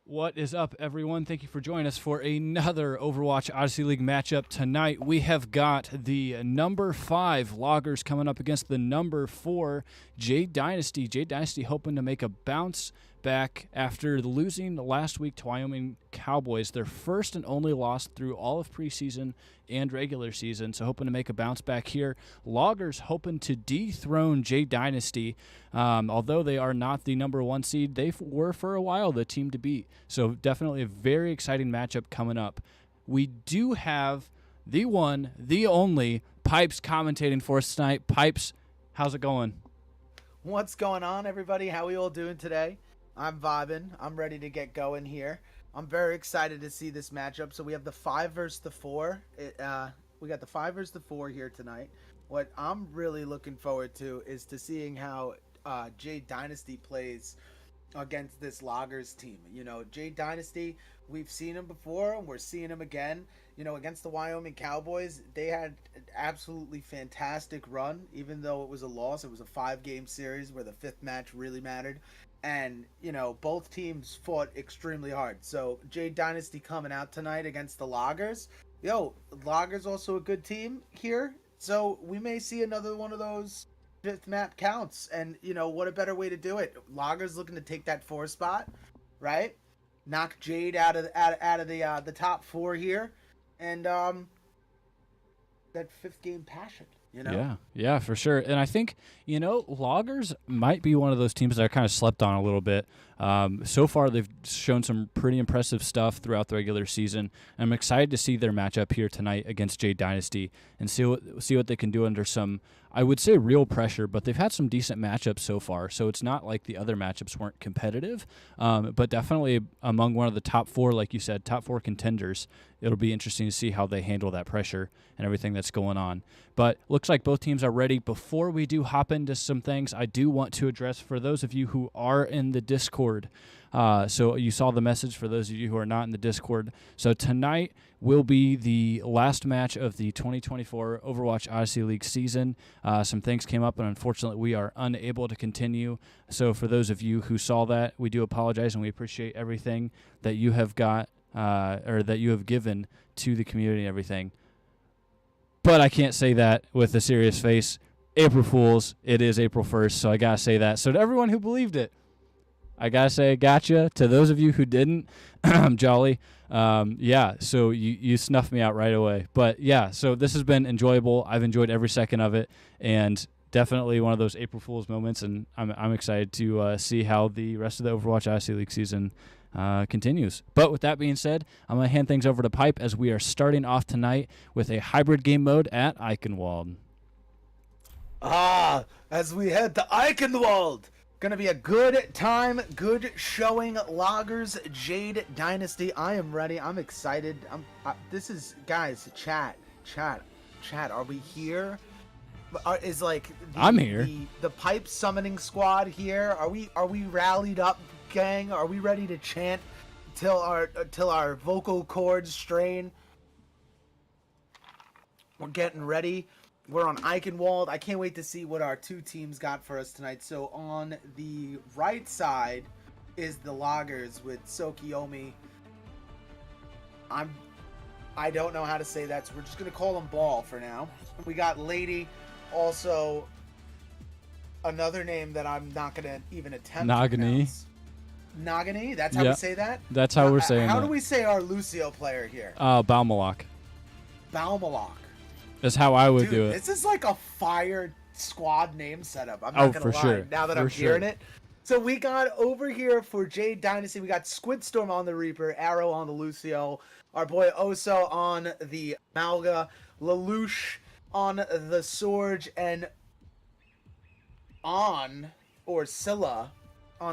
What is up, everyone? Thank you for joining us for another Overwatch Odyssey League matchup. Tonight, we have got the number 5 Loggers coming up against the number 4 Jade Dynasty. Jade Dynasty hoping to make a bounce back after losing last week to Wyoming Cowboys, their first and only loss through all of preseason and regular season, so hoping to make a bounce back here. Loggers hoping to dethrone Jade Dynasty. Although they are not the number 1 seed, they were for a while the team to beat. So definitely a very exciting matchup coming up. We do have the one, the only, Pipes commentating for us tonight. Pipes, how's it going? What's going on, everybody? How we all doing today? I'm vibing. I'm ready to get going here. I'm very excited to see this matchup. So we have the 5 versus the 4. We got the 5 versus the 4 here tonight. What I'm really looking forward to is to seeing how Jade Dynasty plays against this Loggers team. You know, Jade Dynasty, we've seen him before and we're seeing him again. You know, against the Wyoming Cowboys, they had an absolutely fantastic run. Even though it was a loss, it was a 5-game series where the 5th match really mattered. And, you know, both teams fought extremely hard. So, Jade Dynasty coming out tonight against the Loggers. Yo, Loggers also a good team here. So, we may see another one of those 5th map counts. And, you know, what a better way to do it. Loggers looking to take that 4 spot, right? Knock Jade out of the top 4 here. And, that 5th game passion. You know? Yeah, for sure. And I think, you know, Loggers might be one of those teams that I kind of slept on a little bit. So far, they've shown some pretty impressive stuff throughout the regular season. I'm excited to see their matchup here tonight against Jade Dynasty and see what they can do under some, I would say, real pressure. But they've had some decent matchups so far, so it's not like the other matchups weren't competitive. But definitely among one of the top 4, like you said, top 4 contenders. It'll be interesting to see how they handle that pressure and everything that's going on. But looks like both teams are ready. Before we do hop into some things, I do want to address for those of you who are in the Discord. So you saw the message for those of you who are not in the Discord. So tonight will be the last match of the 2024 Overwatch Odyssey League season. Some things came up, and unfortunately we are unable to continue. So for those of you who saw that, we do apologize, and we appreciate everything that you have got or that you have given to the community and everything. But I can't say that with a serious face. April Fools, it is April 1st, so I got to say that. So to everyone who believed it, I got to say gotcha. To those of you who didn't, I'm jolly. Yeah, so you snuffed me out right away. But yeah, so this has been enjoyable. I've enjoyed every second of it, and definitely one of those April Fools moments, and I'm excited to see how the rest of the Overwatch Odyssey League season continues. But with that being said, I'm going to hand things over to Pipe as we are starting off tonight with a hybrid game mode at Eichenwald. As we head to Eichenwald. Gonna be a good time, good showing. Loggers, Jade Dynasty. I am ready. I'm excited. This is, guys, chat. Are we here? Is like I'm here. The Pipe summoning squad here. Are we rallied up, gang? Are we ready to chant till our vocal cords strain? We're getting ready. We're on Eichenwald. I can't wait to see what our 2 teams got for us tonight. So on the right side is the Loggers with Tsukiyomi. I don't know how to say that, so we're just gonna call them Ball for now. We got Lady, also another name that I'm not gonna even attempt to pronounce. Nagani? That's how we say that? That's how we're saying How that. do we say our Lucio player here? Baumalak. Baumalak. That's how I would Dude, do it. This is like a fire squad name setup. I'm not gonna lie. Sure. Now that I'm hearing it. So we got over here for Jade Dynasty, we got SquidxStorm on the Reaper, Arrow on the Lucio, our boy Oso on the Malga, Lelouch on the Sorge, and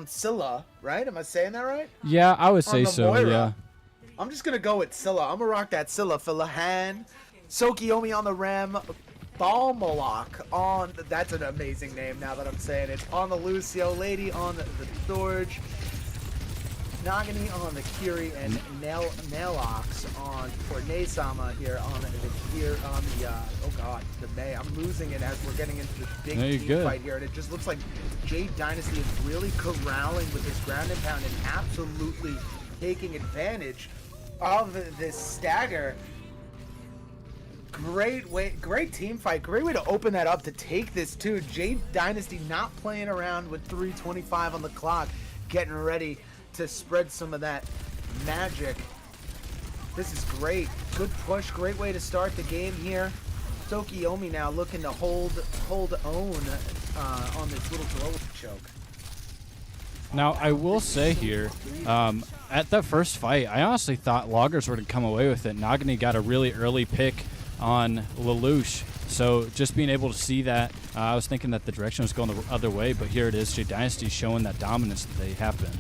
Scylla, right? Am I saying that right? Yeah, I would say so, Moira. yeah. I'm just gonna go with Scylla. I'm gonna rock that Scylla for Lahan. Tsukiyomi on the Rem, Baumalak on, that's an amazing name now that I'm saying it, on the Lucio, Lady on the Storge, Nagani on the Kiri, and Nailox on, or Naysama here on the May. I'm losing it as we're getting into this big team fight here, and it just looks like Jade Dynasty is really corralling with this ground and pound and absolutely taking advantage of this stagger. Great team fight. Great way to open that up to take this too. Jade Dynasty not playing around with 3:25 on the clock, getting ready to spread some of that magic. This is great. Good push. Great way to start the game here. Tokiomi now looking to hold own on this little throw choke. Now, I will say here, at that first fight, I honestly thought Loggers were going to come away with it. Nagini got a really early pick on Lelouch, so just being able to see that, I was thinking that the direction was going the other way, but here it is, Jade Dynasty showing that dominance that they have been.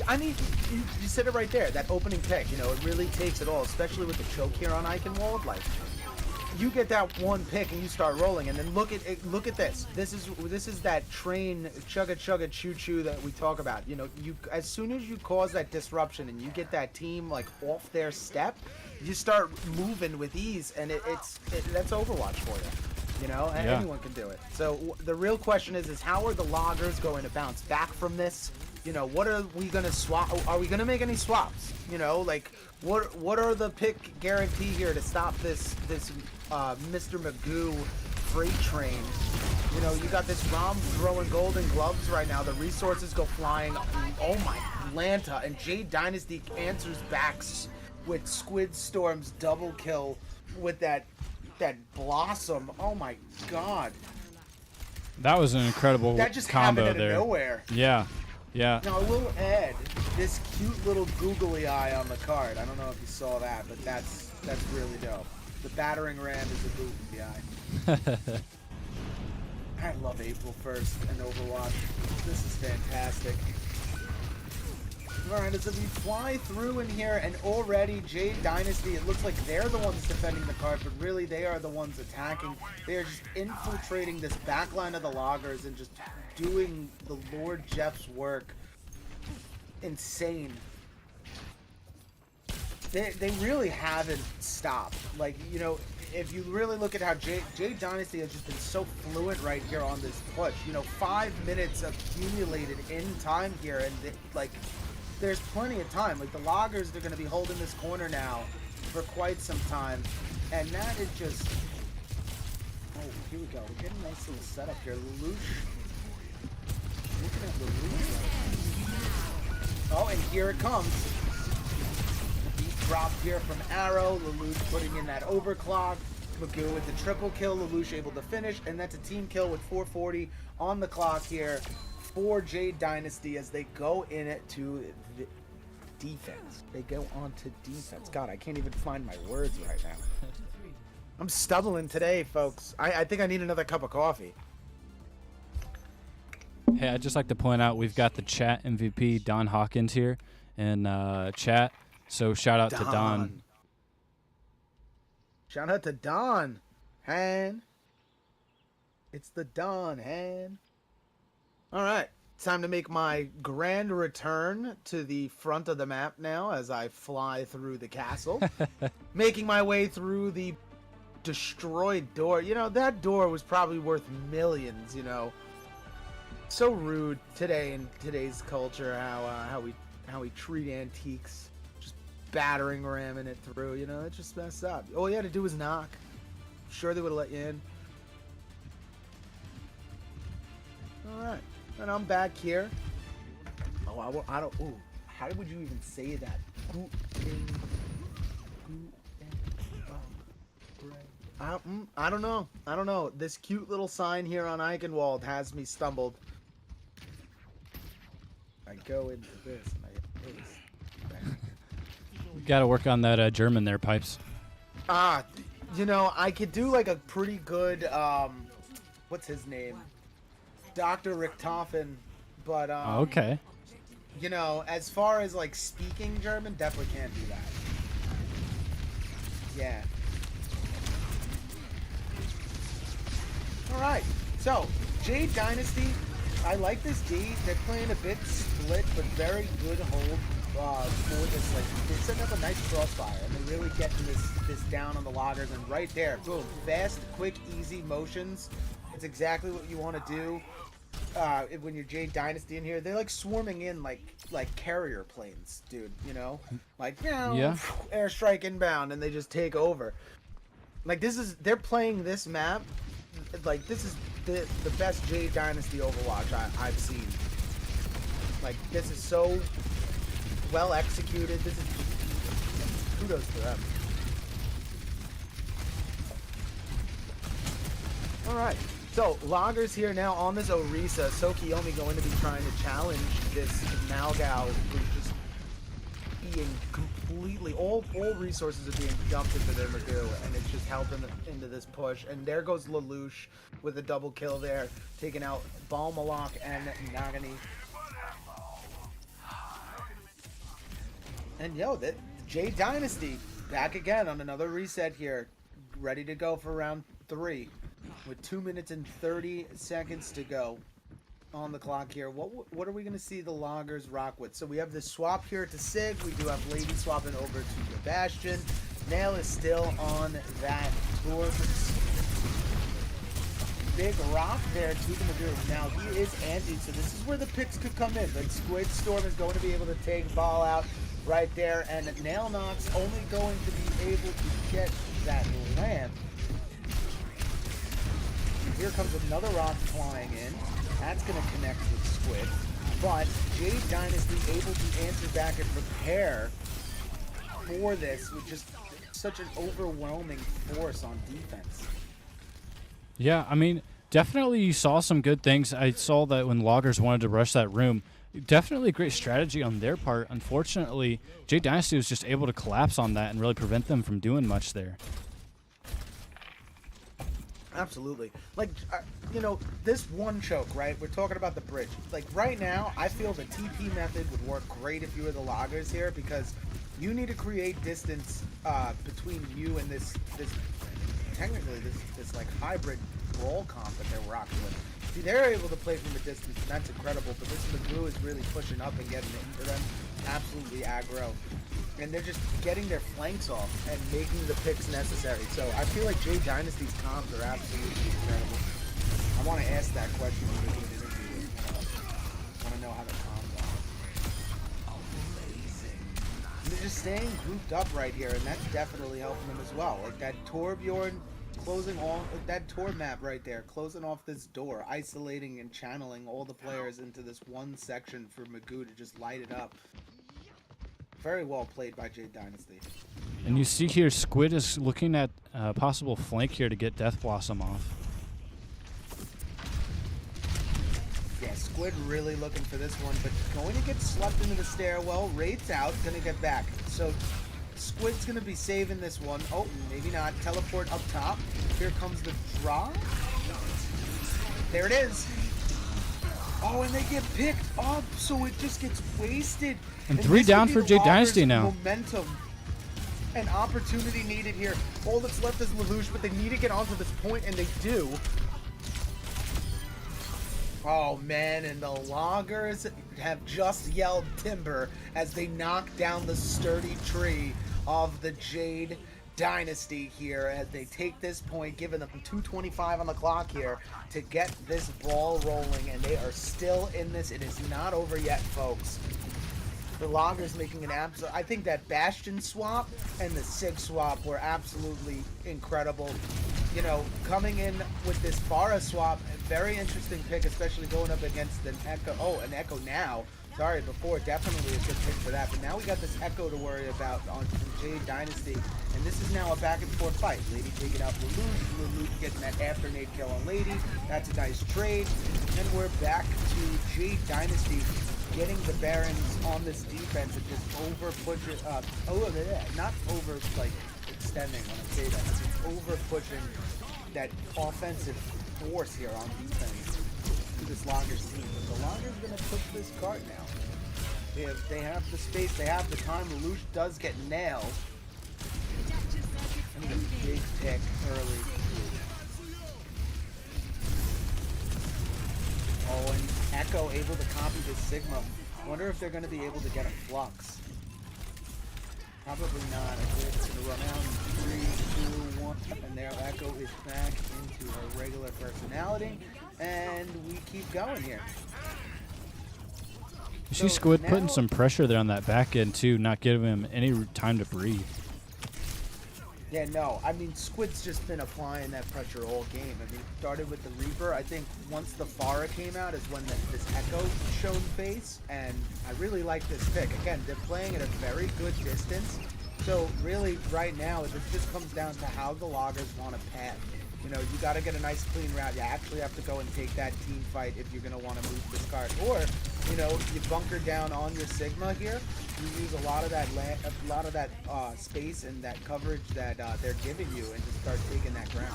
I mean, you said it right there, that opening pick, you know, it really takes it all, especially with the choke here on Eichenwald. Like, you get that one pick and you start rolling, and then look at this. This is that train chugga choo choo that we talk about. You know, as soon as you cause that disruption and you get that team like off their step, you start moving with ease, and that's Overwatch for you. You know, and anyone can do it. So the real question is how are the Loggers going to bounce back from this? You know, what are we gonna swap? Are we gonna make any swaps? You know, like what are the pick guarantee here to stop this Mr. Magoo freight train? You know, you got this Rom throwing golden gloves right now. The resources go flying. Oh my Lanta, and Jade Dynasty answers back with SquidxStorm's double kill with that blossom. Oh my god, that was an incredible that just combo happened out there. of nowhere. Yeah. Now I will add this cute little googly eye on the card. I don't know if you saw that, but that's really dope. The battering ram is a googly eye. I love April 1st and Overwatch. This is fantastic. Alright, as we fly through in here, and already Jade Dynasty, it looks like they're the ones defending the card, but really they are the ones attacking. They are just infiltrating this back line of the Loggers and just doing the Lord Jeff's work. Insane. They really haven't stopped. Like, you know, if you really look at how Jade Dynasty has just been so fluent right here on this push. You know, 5 minutes accumulated in time here, and like, there's plenty of time. Like, the Loggers, they're going to be holding this corner now for quite some time, and that is just... Oh, here we go. We're getting a nice little setup here. Lelouch. Looking at Lelouch. Oh, and here it comes. The deep drop here from Arrow. Lelouch putting in that overclock. Magoo with the triple kill. Lelouch able to finish, and that's a team kill with 4:40 on the clock here for Jade Dynasty as they go in it to the defense. They go on to defense. God, I can't even find my words right now. I'm stumbling today, folks. I think I need another cup of coffee. Hey, I'd just like to point out we've got the chat MVP, Don Hawkins, here in chat. So shout out to Don. Shout out to Don. Han. It's the Don, Han. All right. Time to make my grand return to the front of the map now as I fly through the castle. Making my way through the destroyed door. You know, that door was probably worth millions, you know. So rude today in today's culture how we treat antiques, just battering ramming it through. You know, it's just messed up. All you had to do was knock. I'm sure they would have let you in. All right, and I'm back here. Oh, I don't. Ooh, how would you even say that? I don't know. I don't know. This cute little sign here on Eichenwald has me stumbled. I go into this and I hit this. We got to work on that German there, Pipes. You know, I could do like a pretty good, what's his name? Dr. Richtofen, but, okay. You know, as far as like speaking German, definitely can't do that. Yeah. Alright, so, Jade Dynasty, I like this D. They're playing a bit split, but very good hold for this. Like, they're setting up a nice crossfire, and they're really getting this down on the Loggers, and right there, boom, fast, quick, easy motions. It's exactly what you want to do when you're Jade Dynasty in here, they're like swarming in like carrier planes, dude. You know, like Yeah. airstrike inbound, and they just take over. Like they're playing this map. Like this is the best Jade Dynasty Overwatch I've seen. Like this is so well executed. This is kudos to them. All right. So, Loggers here now on this Orisa. Sokiyomi going to be trying to challenge this Malgao, who's just being completely... All resources are being dumped into their Magoo, and it's just helping them into this push. And there goes Lelouch with a double kill there, taking out Balmalok and Nagani. And yo, that Jade Dynasty back again on another reset here. Ready to go for round 3. With 2 minutes and 30 seconds to go on the clock here. What are we going to see the Loggers rock with? So we have this swap here to Sig. We do have Lady swapping over to the Bastion. Nail is still on that tour. Big rock there to the Magoo. Now he is anti, so this is where the picks could come in. But SquidxStorm is going to be able to take ball out right there. And Nailox only going to be able to get that lamp. Here comes another rock flying in. That's going to connect with Squid. But Jade Dynasty able to answer back and prepare for this with just such an overwhelming force on defense. Yeah, I mean, definitely you saw some good things. I saw that when Loggers wanted to rush that room. Definitely a great strategy on their part. Unfortunately, Jade Dynasty was just able to collapse on that and really prevent them from doing much there. Absolutely. Like, you know, this one choke, right? We're talking about the bridge. Like, right now, I feel the TP method would work great if you were the Loggers here, because you need to create distance between you and this technically, this like, hybrid brawl comp that they're rocking with. See, they're able to play from a distance, and that's incredible, but this Magoo is really pushing up and getting into them. Absolutely aggro. And they're just getting their flanks off and making the picks necessary. So I feel like Jade Dynasty's comms are absolutely incredible. I want to ask that question when we do an interview. I want to know how the comms are. Amazing. And they're just staying grouped up right here, and that's definitely helping them as well. Like that Torbjorn closing off, that Tor map right there, closing off this door, isolating and channeling all the players into this one section for Magoo to just light it up. Very well played by Jade Dynasty. And you see here, Squid is looking at a possible flank here to get Death Blossom off. Yeah, Squid really looking for this one, but going to get swept into the stairwell. Raid's out, gonna get back. So Squid's gonna be saving this one. Oh, maybe not. Teleport up top. Here comes the draw. There it is. Oh, and they get picked up, so it just gets wasted. And 3 down for Jade Dynasty now. Momentum and opportunity needed here. All that's left is Lelouch, but they need to get onto this point, and they do. Oh, man, and the Loggers have just yelled timber as they knock down the sturdy tree of the Jade Dynasty here as they take this point, giving them 2:25 on the clock here to get this ball rolling, and they are still in this. It is not over yet, folks. The Loggers making an absolute... I think that Bastion swap and the Sig swap were absolutely incredible. You know, coming in with this Pharah swap, very interesting pick, especially going up against an Echo. Oh, an Echo now. Sorry, before, definitely a good pick for that. But now we got this Echo to worry about on Jade Dynasty. And this is now a back and forth fight. Lady taking out Lelouch. Lelouch getting that after nade kill on Lady. That's a nice trade. And we're back to Jade Dynasty getting the Barons on this defense and just over push it up. Oh, yeah, not over like extending when I say that. It's over pushing that offensive force here on defense to this Loggers team. But the Loggers are gonna push this cart now. They have the space, they have the time. Lelouch does get nailed. And a big pick early. Oh, and Echo able to copy this Sigma. Wonder if they're going to be able to get a Flux. Probably not. I believe it's going to run out in 3, 2, 1. And there Echo is back into her regular personality. and we keep going here. You see Squid putting some pressure there on that back end too, not giving him any time to breathe. Yeah, no, I mean, Squid's just been applying that pressure all game. I mean, it started with the Reaper. I think once the Pharah came out is when this Echo showed face, and I really like this pick. Again, they're playing at a very good distance, so really right now it just comes down to how the Loggers want to path. You know, you got to get a nice clean route. You actually have to go and take that team fight if you're going to want to move this card. Or, you know, you bunker down on your Sigma here. You use a lot of that space and that coverage that they're giving you, and just start taking that ground.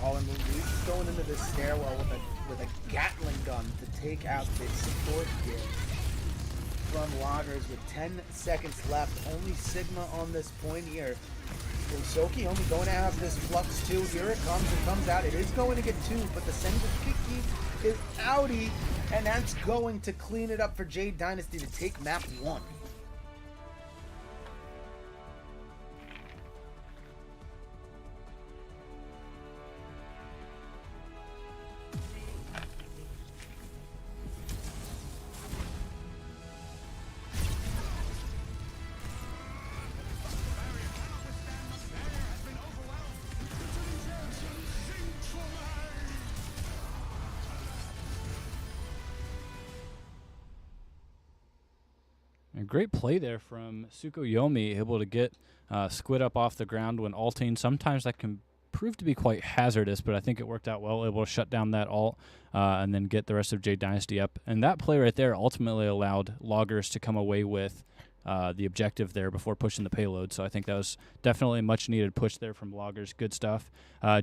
Oh, and Luis going into this stairwell with a Gatling gun to take out the support here from Loggers with 10 seconds left. Only Sigma on this point here. Soki only going to have this Flux 2. Here it comes out. It is going to get 2, but the Senju is outie, and that's going to clean it up for Jade Dynasty to take map 1. A great play there from Tsukuyomi, able to get Squid up off the ground when ulting. Sometimes that can prove to be quite hazardous, but I think it worked out well, able to shut down that ult and then get the rest of Jade Dynasty up. And that play right there ultimately allowed Loggers to come away with the objective there before pushing the payload. So I think that was definitely a much-needed push there from Loggers. Good stuff.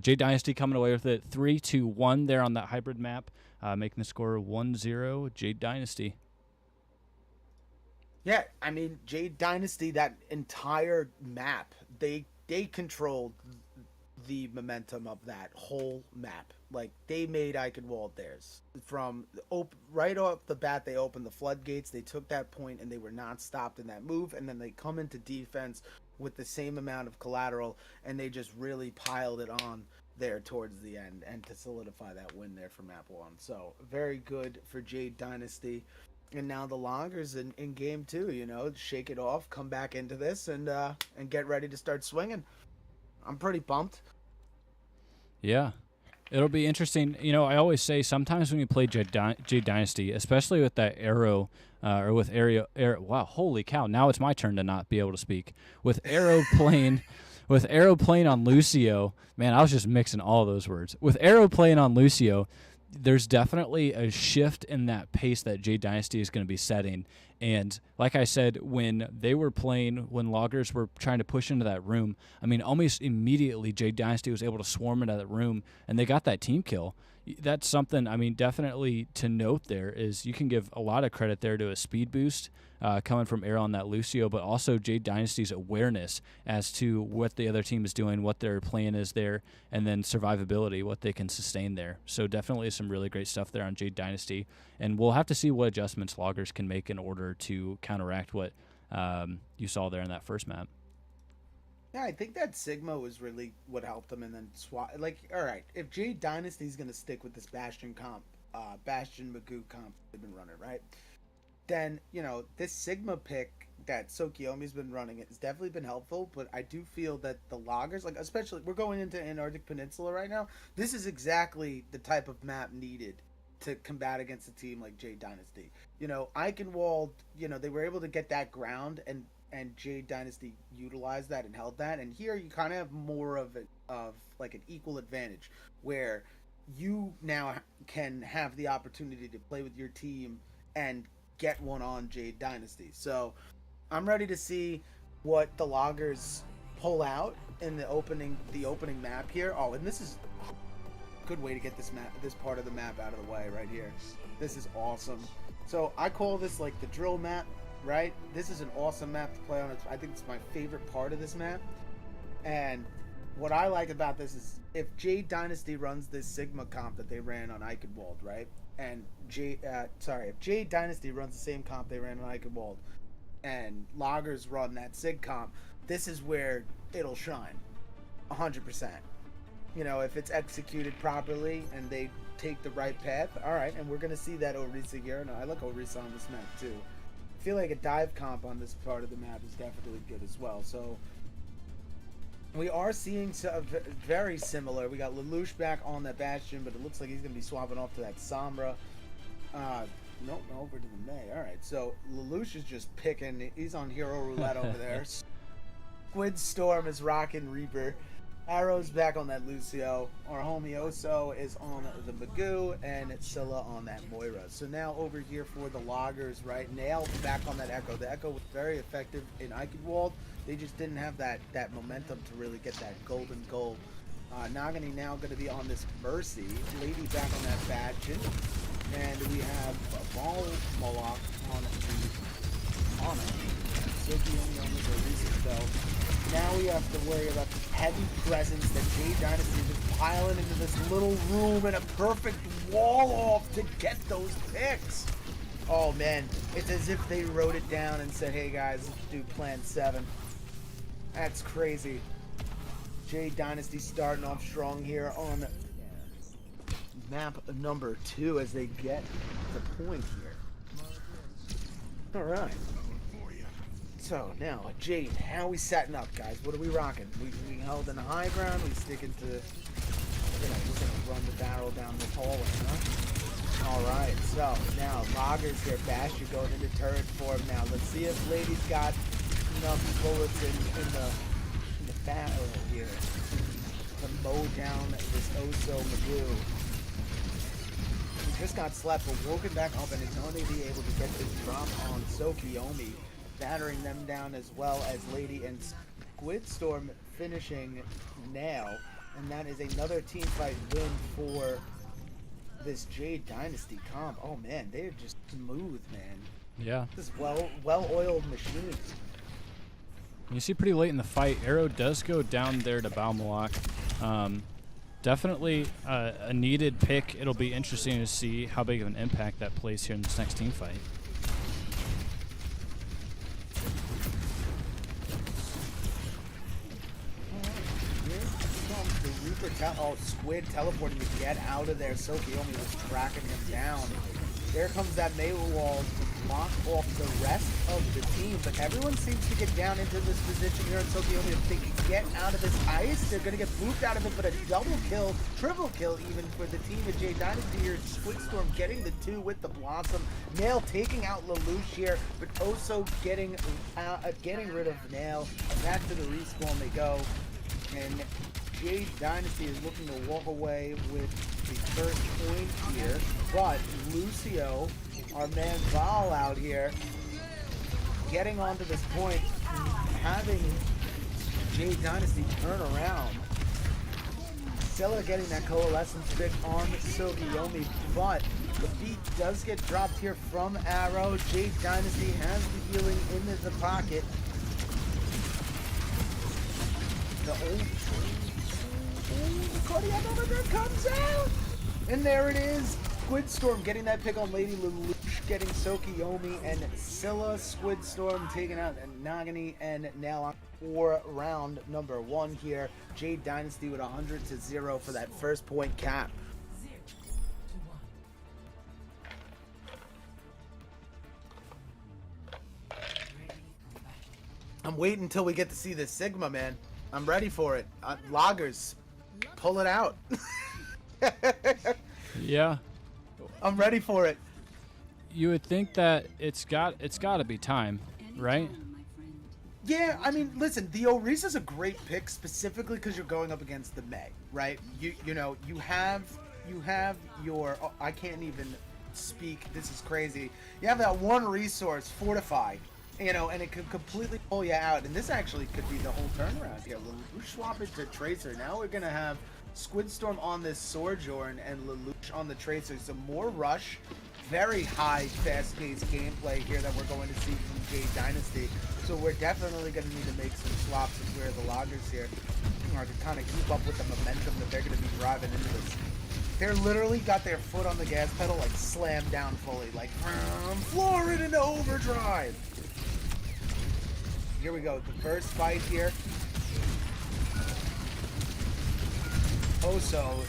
Jade Dynasty coming away with it 3-1 there on that hybrid map, making the score 1-0 Jade Dynasty. Yeah, I mean, Jade Dynasty, that entire map, they controlled the momentum of that whole map. Like, they made Eichenwald theirs. From right off the bat, they opened the floodgates, they took that point, and they were not stopped in that move, and then they come into defense with the same amount of collateral, and they just really piled it on there towards the end, and to solidify that win there for map 1. So, very good for Jade Dynasty. And now the Loggers in game 2, you know, shake it off, come back into this, and get ready to start swinging. I'm pretty pumped. Yeah, it'll be interesting. You know, I always say sometimes when you play Jade Dynasty, especially with that arrow, or with Arrow. Wow, holy cow! Now it's my turn to not be able to speak. With Arrow playing, on Lucio, man, I was just mixing all those words. With Arrow playing on Lucio, there's definitely a shift in that pace that Jade Dynasty is going to be setting. And like I said, when Loggers were trying to push into that room, I mean, almost immediately Jade Dynasty was able to swarm into that room, and they got that team kill. That's something, I mean, definitely to note there is you can give a lot of credit there to a speed boost coming from Arrow on that Lucio, but also Jade Dynasty's awareness as to what the other team is doing, what their plan is there, and then survivability, what they can sustain there. So definitely some really great stuff there on Jade Dynasty, and we'll have to see what adjustments Loggers can make in order to counteract what you saw there in that first map. Yeah, I think that Sigma was really what helped them, and then like, all right, if Jade Dynasty's going to stick with this Bastion Magoo comp they've been running, right? Then, you know, this Sigma pick that Tsukuyomi's been running has definitely been helpful, but I do feel that the Loggers, like, especially, we're going into Antarctic Peninsula right now, this is exactly the type of map needed to combat against a team like Jade Dynasty. You know, Eichenwald, you know, they were able to get that ground, and Jade Dynasty utilized that and held that, and here you kind of have more of like an equal advantage, where you now can have the opportunity to play with your team and get one on Jade Dynasty. So I'm ready to see what the Loggers pull out in the opening map here. Oh, and this is a good way to get this part of the map out of the way right here. This is awesome. So I call this like the drill map, right? This is an awesome map to play on. I think it's my favorite part of this map. And what I like about this is if Jade Dynasty runs this Sigma comp that they ran on Eichenwald, right? And if Jade Dynasty runs the same comp they ran on Eichenwald, and Loggers run that Sig comp, this is where it'll shine. 100%. You know, if it's executed properly and they take the right path, all right, and we're going to see that Orisa here. No, I like Orisa on this map, too. I feel like a dive comp on this part of the map is definitely good as well. So we are seeing very similar. We got Lelouch back on that Bastion, but it looks like he's going to be swapping off to that Sombra. Nope, over to the May. All right, so Lelouch is just picking. He's on Hero Roulette over there. SquidxStorm is rocking Reaper. Arrow's back on that Lucio. Our homie Oso is on the Magoo, and Scylla on that Moira. So now over here for the Loggers, right? Nail back on that Echo. The Echo was very effective in Eichenwald. They just didn't have that momentum to really get that golden goal. Nagani now going to be on this Mercy. Lady back on that Bastion. And we have Ball Moloch on the Ana. Silky only on the recent though. Now we have to worry about the heavy presence that Jade Dynasty is piling into this little room and a perfect wall off to get those picks. Oh man, it's as if they wrote it down and said, hey guys, let's do plan 7. That's crazy. Jade Dynasty starting off strong here on map number 2 as they get the point here. Alright. So now, Jade, how are we setting up, guys? What are we rocking? We held in the high ground. We sticking to, we're gonna run the barrel down the hallway, huh? All right. So now, Loggers here. Bastion going into turret form now. Let's see if Lady's got enough bullets in the barrel here to mow down this Oso Magoo. He just got slept, but woken back up and is going to be able to get this drop on Sokiomi, battering them down as well as Lady and SquidxStorm finishing Nail, and that is another team fight win for this Jade Dynasty comp. Oh man, they're just smooth, man. Yeah. This well-oiled machine. You see pretty late in the fight, Arrow does go down there to Balmalock. Definitely a needed pick. It'll be interesting to see how big of an impact that plays here in this next team fight. Squid teleporting to get out of there. Sokiomi was tracking him down. There comes that melee wall to block off the rest of the team, but everyone seems to get down into this position here at Sokiomi. If they can get out of this ice, they're going to get booped out of it, but a double kill, triple kill even for the team of Jade Dynasty here. SquidxStorm getting the 2 with the Blossom. Nail taking out Lelouch here, but also getting rid of Nail. Back to the respawn they go, and Jade Dynasty is looking to walk away with the first point here, but Lucio, our man Val out here, getting onto this point, having Jade Dynasty turn around. Scylla getting that coalescence pick on Sokiomi, but the beat does get dropped here from Arrow. Jade Dynasty has the healing in the pocket. The old the cardiac over there comes out! And there it is! SquidxStorm getting that pick on Lady Lelouch, getting Sokiomi and Scylla. SquidxStorm taking out Nagani and Nailox for round number 1 here. Jade Dynasty with 100-0 for that first point cap. I'm waiting until we get to see this Sigma, man. I'm ready for it. Loggers, pull it out. Yeah. I'm ready for it. You would think that it's got to be time, right? Yeah, I mean, listen, the Orisa's a great pick specifically because you're going up against the May, right? You know, you have your I can't even speak. This is crazy. You have that one resource, Fortify. You know, and it could completely pull you out. And this actually could be the whole turnaround here. Lelouch swap it to Tracer. Now we're going to have SquidxStorm on this Sojourn and Lelouch on the Tracer. Some more rush. Very high, fast-paced gameplay here that we're going to see from Jade Dynasty. So we're definitely going to need to make some swaps with where the Loggers here are to kind of keep up with the momentum that they're going to be driving into this. They're literally got their foot on the gas pedal, like slammed down fully. Like, floor it into overdrive. Here we go, the first fight here. Oso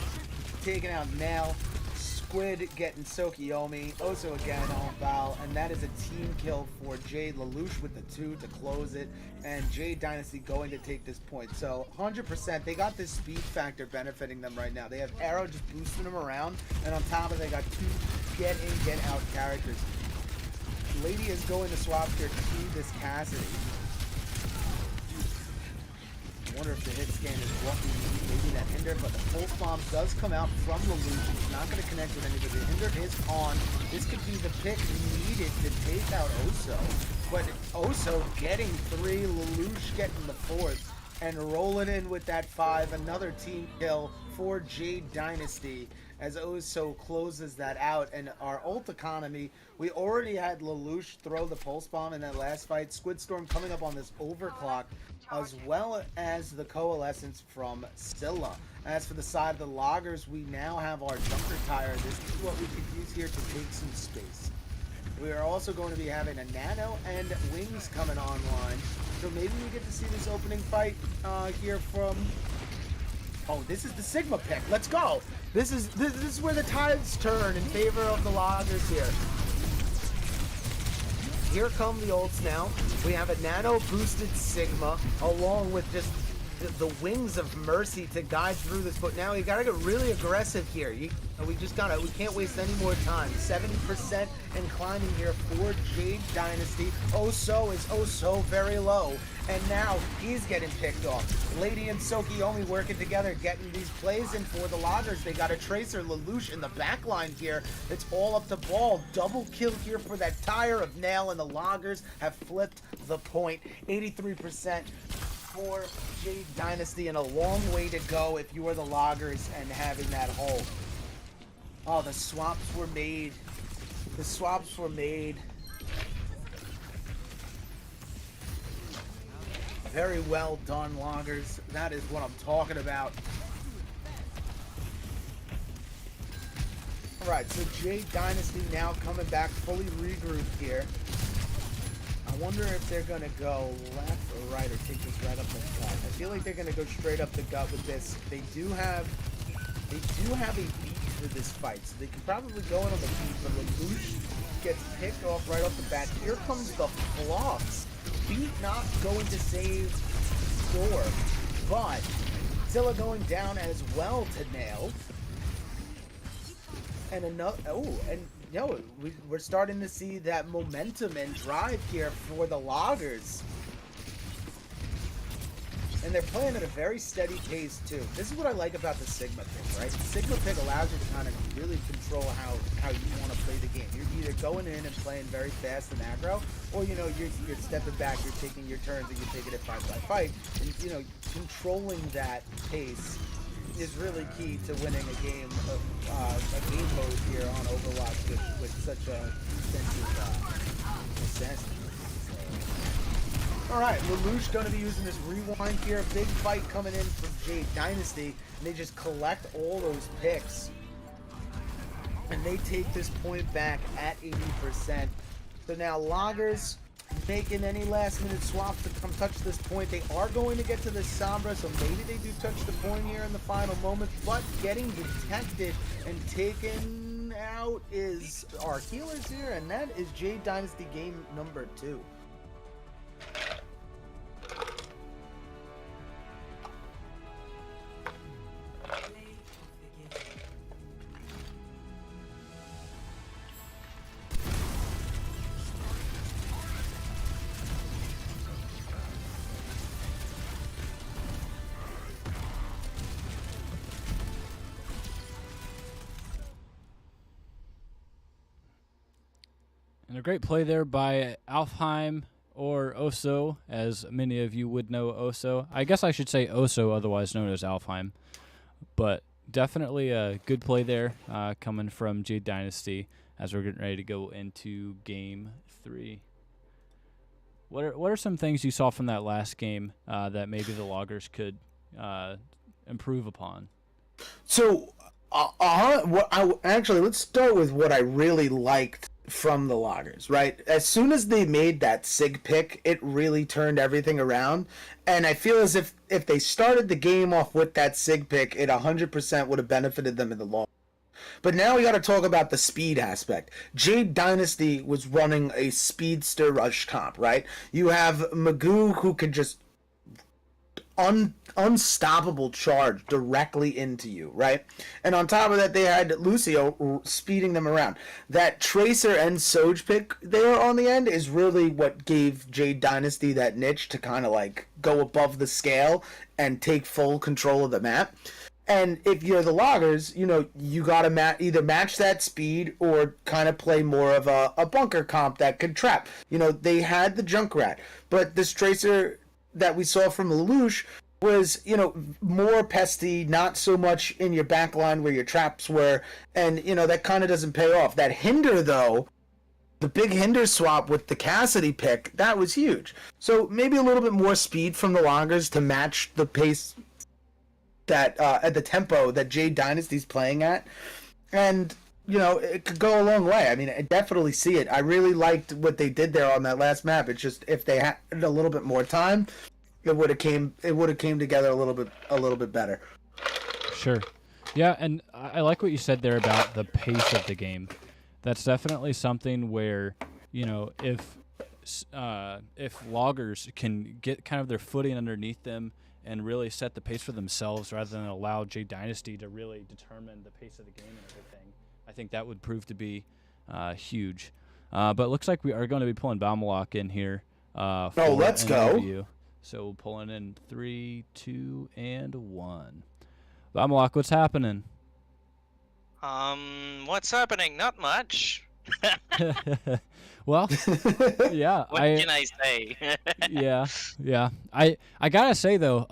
taking out Nail. Squid getting Sokiyomi. Oso again on Val. And that is a team kill for Jade. Lelouch with the 2 to close it. And Jade Dynasty going to take this point. So 100%, they got this speed factor benefiting them right now. They have Arrow just boosting them around. And on top of it, they got 2 get in, get out characters. Lady is going to swap here to this Cassidy. I wonder if the hit scan is what we need. Maybe that Hinder, but the pulse bomb does come out from Lelouch. It's not going to connect with anybody. The Hinder is on. This could be the pick needed to take out Oso. But Oso getting 3, Lelouch getting the 4th, and rolling in with that 5. Another team kill for Jade Dynasty as Oso closes that out. And our ult economy, we already had Lelouch throw the pulse bomb in that last fight. SquidxStorm coming up on this overclock, as well as the coalescence from Scylla. As for the side of the loggers, we now have our junker tire. This is what we could use here to take some space. We are also going to be having a nano and wings coming online. So maybe we get to see this opening fight here from... Oh, this is the Sigma pick. Let's go. This is where the tides turn in favor of the loggers here. Here come the ults now. We have a nano boosted Sigma along with just the wings of mercy to guide through this. But now you gotta get really aggressive here. We can't waste any more time. 70% and climbing here for Jade Dynasty. Oso is Oso very low. And now he's getting picked off. Lady and Sokiyomi working together, getting these plays in for the loggers. They got a Tracer, Lelouch in the back line here. It's all up to ball. Double kill here for that tire of Nail, and the loggers have flipped the point. 83% for Jade Dynasty, and a long way to go if you are the loggers and having that hold. Oh, the swaps were made. The swaps were made. Very well done, loggers. That is what I'm talking about. Alright, so Jade Dynasty now coming back fully regrouped here. I wonder if they're going to go left or right or take this right up the gut. I feel like they're going to go straight up the gut with this. They do have a beat for this fight, so they can probably go in on the beat, but Lelouch gets picked off right off the bat. Here comes the Floss. Beat not going to save Door, but Zilla going down as well to Nail. And another, we're starting to see that momentum and drive here for the loggers. And they're playing at a very steady pace too. This is what I like about the Sigma pick, right? The Sigma pick allows you to kind of really control how you want to play the game. You're either going in and playing very fast and aggro, or you're stepping back, you're taking your turns, and you're taking it fight by fight. And controlling that pace is really key to winning a game of a game mode here on Overwatch with such a extensive necessity. Alright, Lelouch going to be using this rewind here. Big fight coming in for Jade Dynasty. And they just collect all those picks. And they take this point back at 80%. So now loggers making any last minute swaps to come touch this point. They are going to get to the Sombra, so maybe they do touch the point here in the final moment. But getting detected and taken out is our healers here. And that is Jade Dynasty game number 2. And a great play there by Alfheim, or Oso, as many of you would know Oso. I guess I should say Oso, otherwise known as Alfheim. But definitely a good play there coming from Jade Dynasty as we're getting ready to go into Game 3. What are some things you saw from that last game that maybe the loggers could improve upon? So, let's start with what I really liked from the loggers, right? As soon as they made that sig pick, it really turned everything around. And I feel as if they started the game off with that sig pick, it 100% would have benefited them in the long. But now we got to talk about the speed aspect. Jade Dynasty was running a speedster rush comp, right? You have Magoo who can just unstoppable charge directly into you, right? And on top of that, they had Lucio speeding them around. That Tracer and Soj pick there on the end is really what gave Jade Dynasty that niche to kind of like go above the scale and take full control of the map. And if you're the loggers, you know, you got to either match that speed or kind of play more of a bunker comp that could trap. You know, they had the Junkrat, but this Tracer that we saw from Lelouch was, you know, more pesty, not so much in your back line where your traps were, and, you know, that kind of doesn't pay off. That Hinder, though, the big Hinder swap with the Cassidy pick, that was huge. So maybe a little bit more speed from the loggers to match the pace that, at the tempo that Jade Dynasty's playing at, and you know, it could go a long way. I mean, I definitely see it. I really liked what they did there on that last map. It's just if they had a little bit more time, it would have came together a little bit better. Sure. Yeah, and I like what you said there about the pace of the game. That's definitely something where, you know, if loggers can get kind of their footing underneath them and really set the pace for themselves rather than allow Jade Dynasty to really determine the pace of the game and everything, I think that would prove to be huge. But it looks like we are going to be pulling Baumelach in here. Let's go. Interview. So we're pulling in 3, 2, and 1. Baumelach, what's happening? What's happening? Not much. Well, yeah. What can I say? yeah. I gotta say though,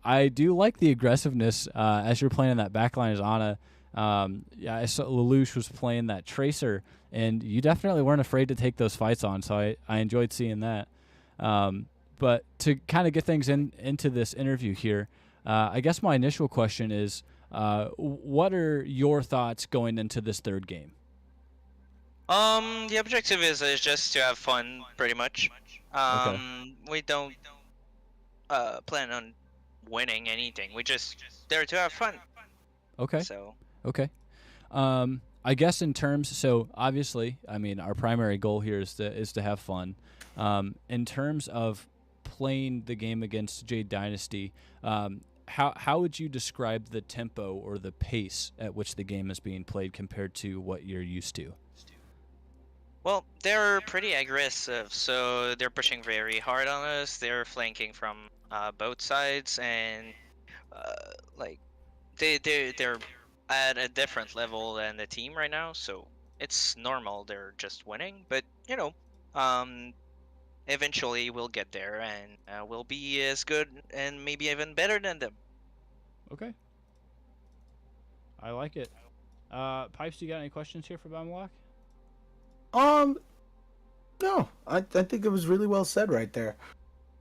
I do like the aggressiveness as you're playing in that backline as Ana. I saw Lelouch was playing that Tracer, and you definitely weren't afraid to take those fights on. So I enjoyed seeing that. But to kind of get things into this interview here, I guess my initial question is, what are your thoughts going into this third game? The objective is just to have fun, pretty much. Okay. We don't plan on winning anything. We just there to have fun. Okay. So. Okay. I guess in terms, so obviously, I mean, our primary goal here is to have fun. In terms of playing the game against Jade Dynasty, how would you describe the tempo or the pace at which the game is being played compared to what you're used to? Well, they're pretty aggressive, so they're pushing very hard on us. They're flanking from both sides, and like they're at a different level than the team right now. So it's normal. They're just winning, but you know, eventually we'll get there, and we'll be as good and maybe even better than them. Okay. I like it. Pipes, you got any questions here for Baumelach? No, I think it was really well said right there.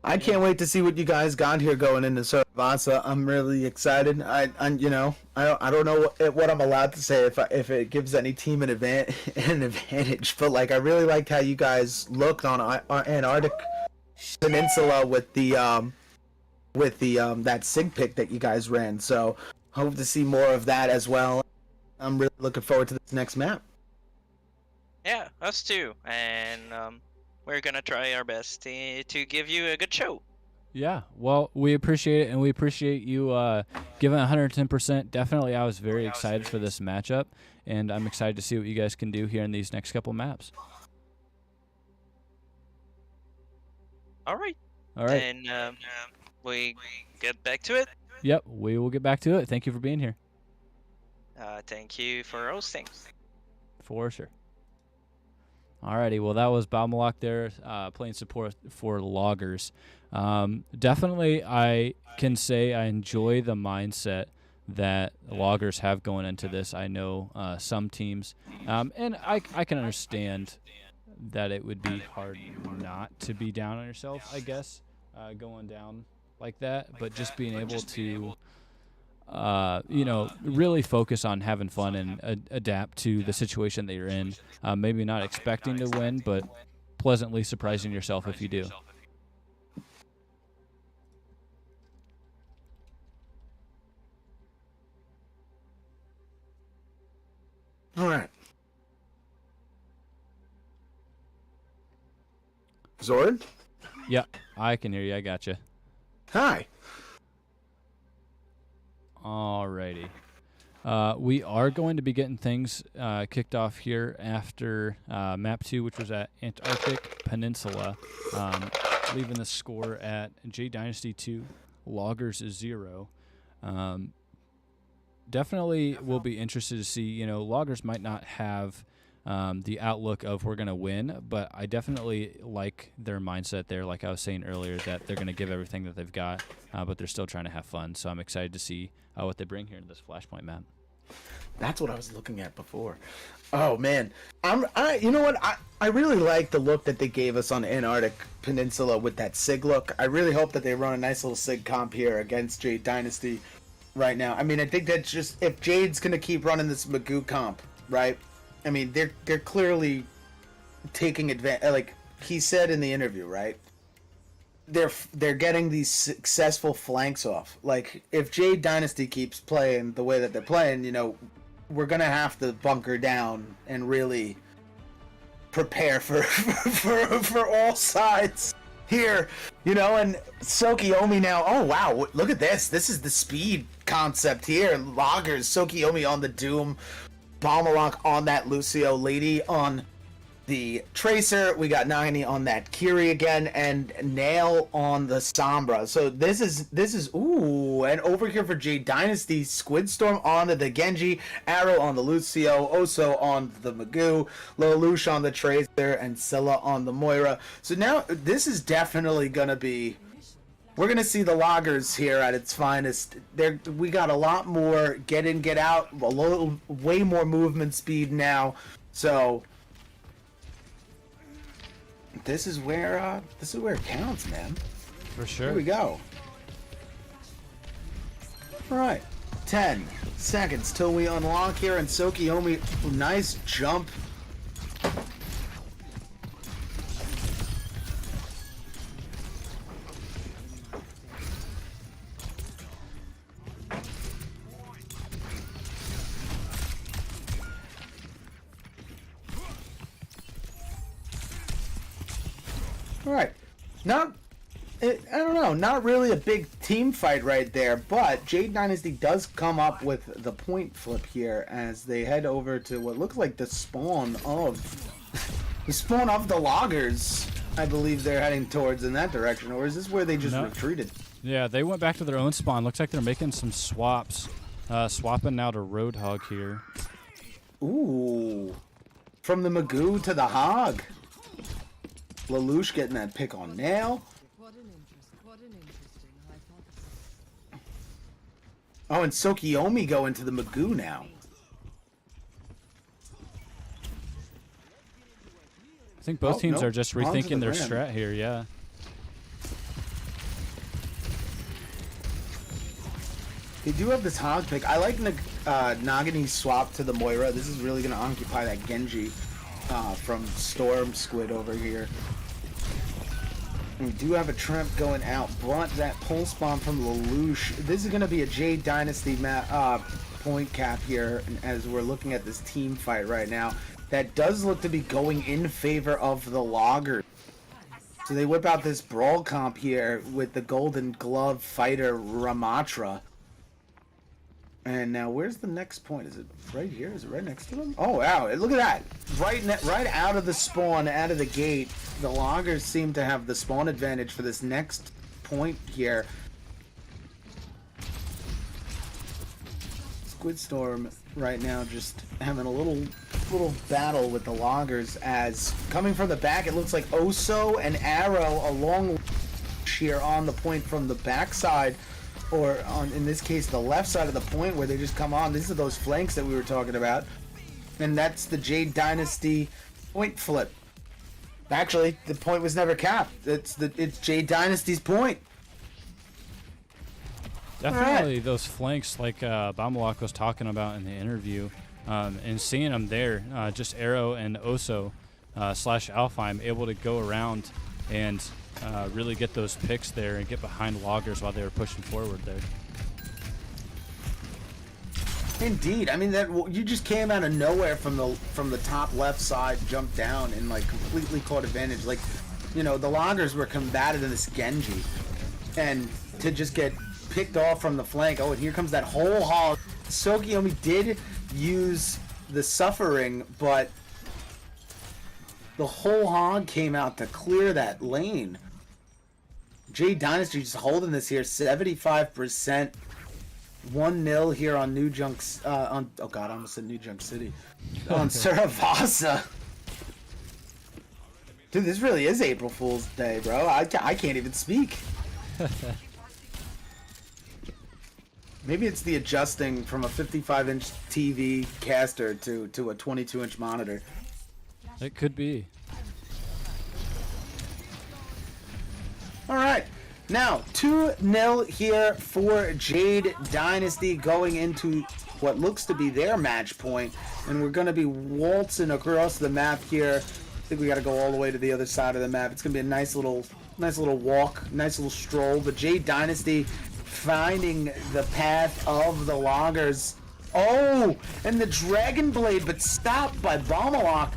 I can't wait to see what you guys got here going into Cervasa. I'm really excited. I don't know what I'm allowed to say if it gives any team an advantage, but like I really liked how you guys looked on Antarctic Peninsula with the that sig pick that you guys ran. So hope to see more of that as well. I'm really looking forward to this next map. Yeah, us too, and we're gonna try our best to give you a good show. Yeah, well, we appreciate it, and we appreciate you giving 110%. Definitely, I was very excited for this matchup, and I'm excited to see what you guys can do here in these next couple maps. All right. And we get back to it. Yep, we will get back to it. Thank you for being here. Thank you for hosting. For sure. Alrighty, well, that was Baumelach there playing support for loggers. Definitely, I can say I enjoy the mindset that loggers have going into this. I know some teams, and I can understand that it would be hard not to be down on yourself, I guess, going down like that. But just being able to really focus on having fun and adapt to the situation that you're in. Maybe not expecting to win, but pleasantly surprising yourself if you do. All right. Zord? Yeah, I can hear you. I got you. Hi. Alrighty. We are going to be getting things kicked off here after map 2, which was at Antarctic Peninsula, leaving the score at Jade Dynasty 2, Loggers 0. Definitely will be interested to see, Loggers might not have the outlook of we're going to win, but I definitely like their mindset there, like I was saying earlier, that they're going to give everything that they've got, but they're still trying to have fun. So I'm excited to see what they bring here in this Flashpoint map. That's what I was looking at before. Oh man, you know what? I really like the look that they gave us on Antarctic Peninsula with that SIG look. I really hope that they run a nice little SIG comp here against Jade Dynasty right now. I mean, I think that's just, if Jade's gonna keep running this Magoo comp, right? I mean, they're clearly taking advantage. Like he said in the interview, right? They're getting these successful flanks off. Like if Jade Dynasty keeps playing the way that they're playing, we're gonna have to bunker down and really prepare for all sides here, And Sokiomi now. Oh wow, look at this. This is the speed concept here. Loggers, Sokiomi on the Doom, Bomalock on that Lucio, Lady on the Tracer. We got Nagini on that Kiri again, and Nail on the Sombra. So this is ooh, and over here for Jade Dynasty, SquidxStorm on the Genji, Arrow on the Lucio, Oso on the Magoo, Lelouch on the Tracer, and Scylla on the Moira. So now this is definitely gonna be, we're gonna see the Loggers here at its finest. We got a lot more get in, get out, way more movement speed now. So this is where it counts, man. For sure. Here we go. All right, 10 seconds till we unlock here, and Sokiomi, nice jump. All right, I don't know, not really a big team fight right there, but Jade Dynasty does come up with the point flip here as they head over to what looks like the spawn of the Loggers. I believe they're heading towards in that direction, or is this where they just retreated? Yeah, they went back to their own spawn. Looks like they're making some swaps, swapping now to Roadhog here. Ooh, from the Magoo to the Hog. Lelouch getting that pick on Nail. What an interesting hypothesis. Oh, and Sokiomi go into the Magoo now. I think both teams nope. are just Onto rethinking the their Ram. strat here, yeah. They do have this Hog pick. I like Nagini's swap to the Moira. This is really going to occupy that Genji from Storm Squid over here. We do have a Tramp going out, but that pulse bomb from Lelouch. This is going to be a Jade Dynasty point cap here as we're looking at this team fight right now. That does look to be going in favor of the Loggers. So they whip out this brawl comp here with the Golden Glove fighter Ramatra. And now, where's the next point? Is it right here? Is it right next to them? Oh, wow. Look at that. Right out of the spawn, out of the gate, the Loggers seem to have the spawn advantage for this next point here. SquidxStorm right now just having a little battle with the Loggers as coming from the back, it looks like Oso and Arrow along here on the point from the backside. Or on, in this case, the left side of the point where they just come on. These are those flanks that we were talking about. And that's the Jade Dynasty point flip. Actually, the point was never capped. It's Jade Dynasty's point. Definitely those flanks like Bamalak was talking about in the interview, and seeing them there, just Arrow and Oso slash Alfheim able to go around and really get those picks there and get behind Loggers while they were pushing forward there. Indeed, I mean that you just came out of nowhere from the top left side, jumped down, and like completely caught advantage. Like, you know, the Loggers were combated in this Genji, and to just get picked off from the flank. Oh, and here comes that whole hog. Tsukiyomi did use the suffering, but the whole hog came out to clear that lane. Jade Dynasty just holding this here, 75%. 1-0 here on New Junk, oh god, I almost said New Junk City. On Saravasa. Dude, this really is April Fool's Day, bro. I can't even speak. Maybe it's the adjusting from a 55-inch TV caster to a 22-inch monitor. It could be. All right. Now, 2-0 here for Jade Dynasty going into what looks to be their match point. And we're going to be waltzing across the map here. I think we got to go all the way to the other side of the map. It's going to be a nice little walk, nice little stroll. But Jade Dynasty finding the path of the Loggers. Oh, and the Dragon Blade, but stopped by Bamalak.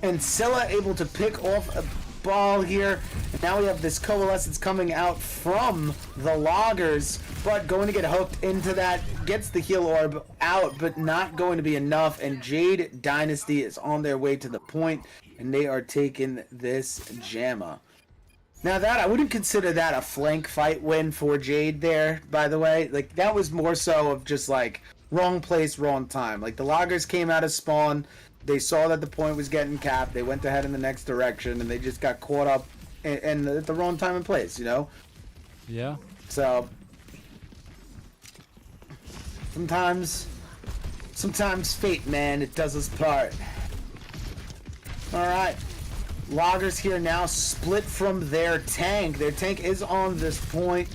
And Scylla able to pick off a ball here. And now we have this coalescence coming out from the Loggers, but going to get hooked into that. Gets the heal orb out, but not going to be enough. And Jade Dynasty is on their way to the point, and they are taking this Jamma. Now that, I wouldn't consider that a flank fight win for Jade there, by the way. Like, that was more so of just, like, wrong place, wrong time. Like, the Loggers came out of spawn, they saw that the point was getting capped, they went to head in the next direction, and they just got caught up in at the wrong time and place, you know? Yeah. So, sometimes fate, man, it does us part. Alright. Loggers here now split from their tank. Their tank is on this point.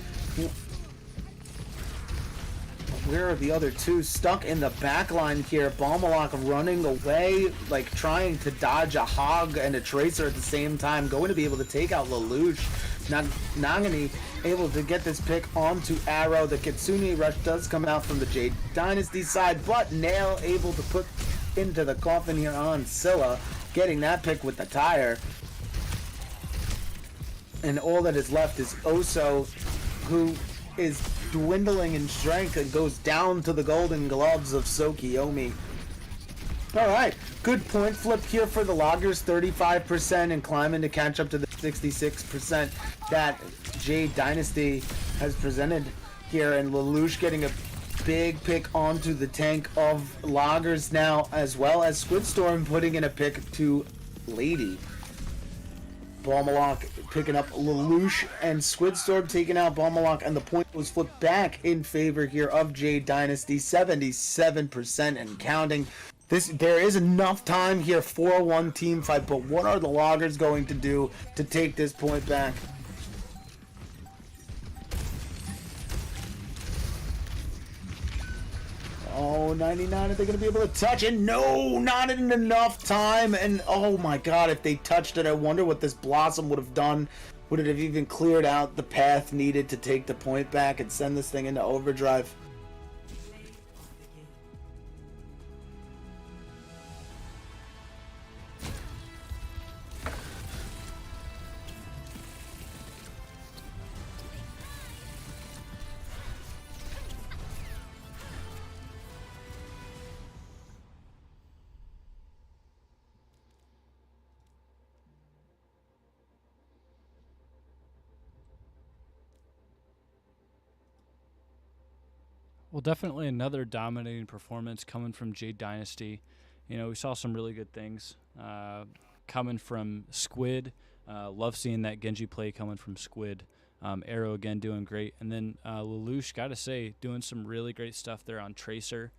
Where are the other two? Stuck in the back line here. Bamalak running away, like trying to dodge a hog and a tracer at the same time. Going to be able to take out Lelouch. Nagani able to get this pick onto Arrow. The Kitsune rush does come out from the Jade Dynasty side, but Nail able to put into the coffin here on Scylla. Getting that pick with the tire. And all that is left is Oso, who is dwindling in strength and goes down to the golden gloves of Tsukiyomi. Alright, good point flip here for the Loggers, 35%, and climbing to catch up to the 66% that Jade Dynasty has presented here. And Lelouch getting a big pick onto the tank of Loggers now, as well as SquidxStorm putting in a pick to Lady. Bamalak picking up Lelouch, and SquidxStorm taking out Bamalak, and the point was flipped back in favor here of Jade Dynasty, 77% and counting. There is enough time here for a one team fight, but what are the Loggers going to do to take this point back? Oh, 99, are they going to be able to touch it? No, not in enough time. And oh my god, if they touched it, I wonder what this Blossom would have done. Would it have even cleared out the path needed to take the point back and send this thing into overdrive? Well, definitely another dominating performance coming from Jade Dynasty. You know, we saw some really good things coming from Squid. Love seeing that Genji play coming from Squid. Arrow again doing great. And then Lelouch, gotta say, doing some really great stuff there on Tracer.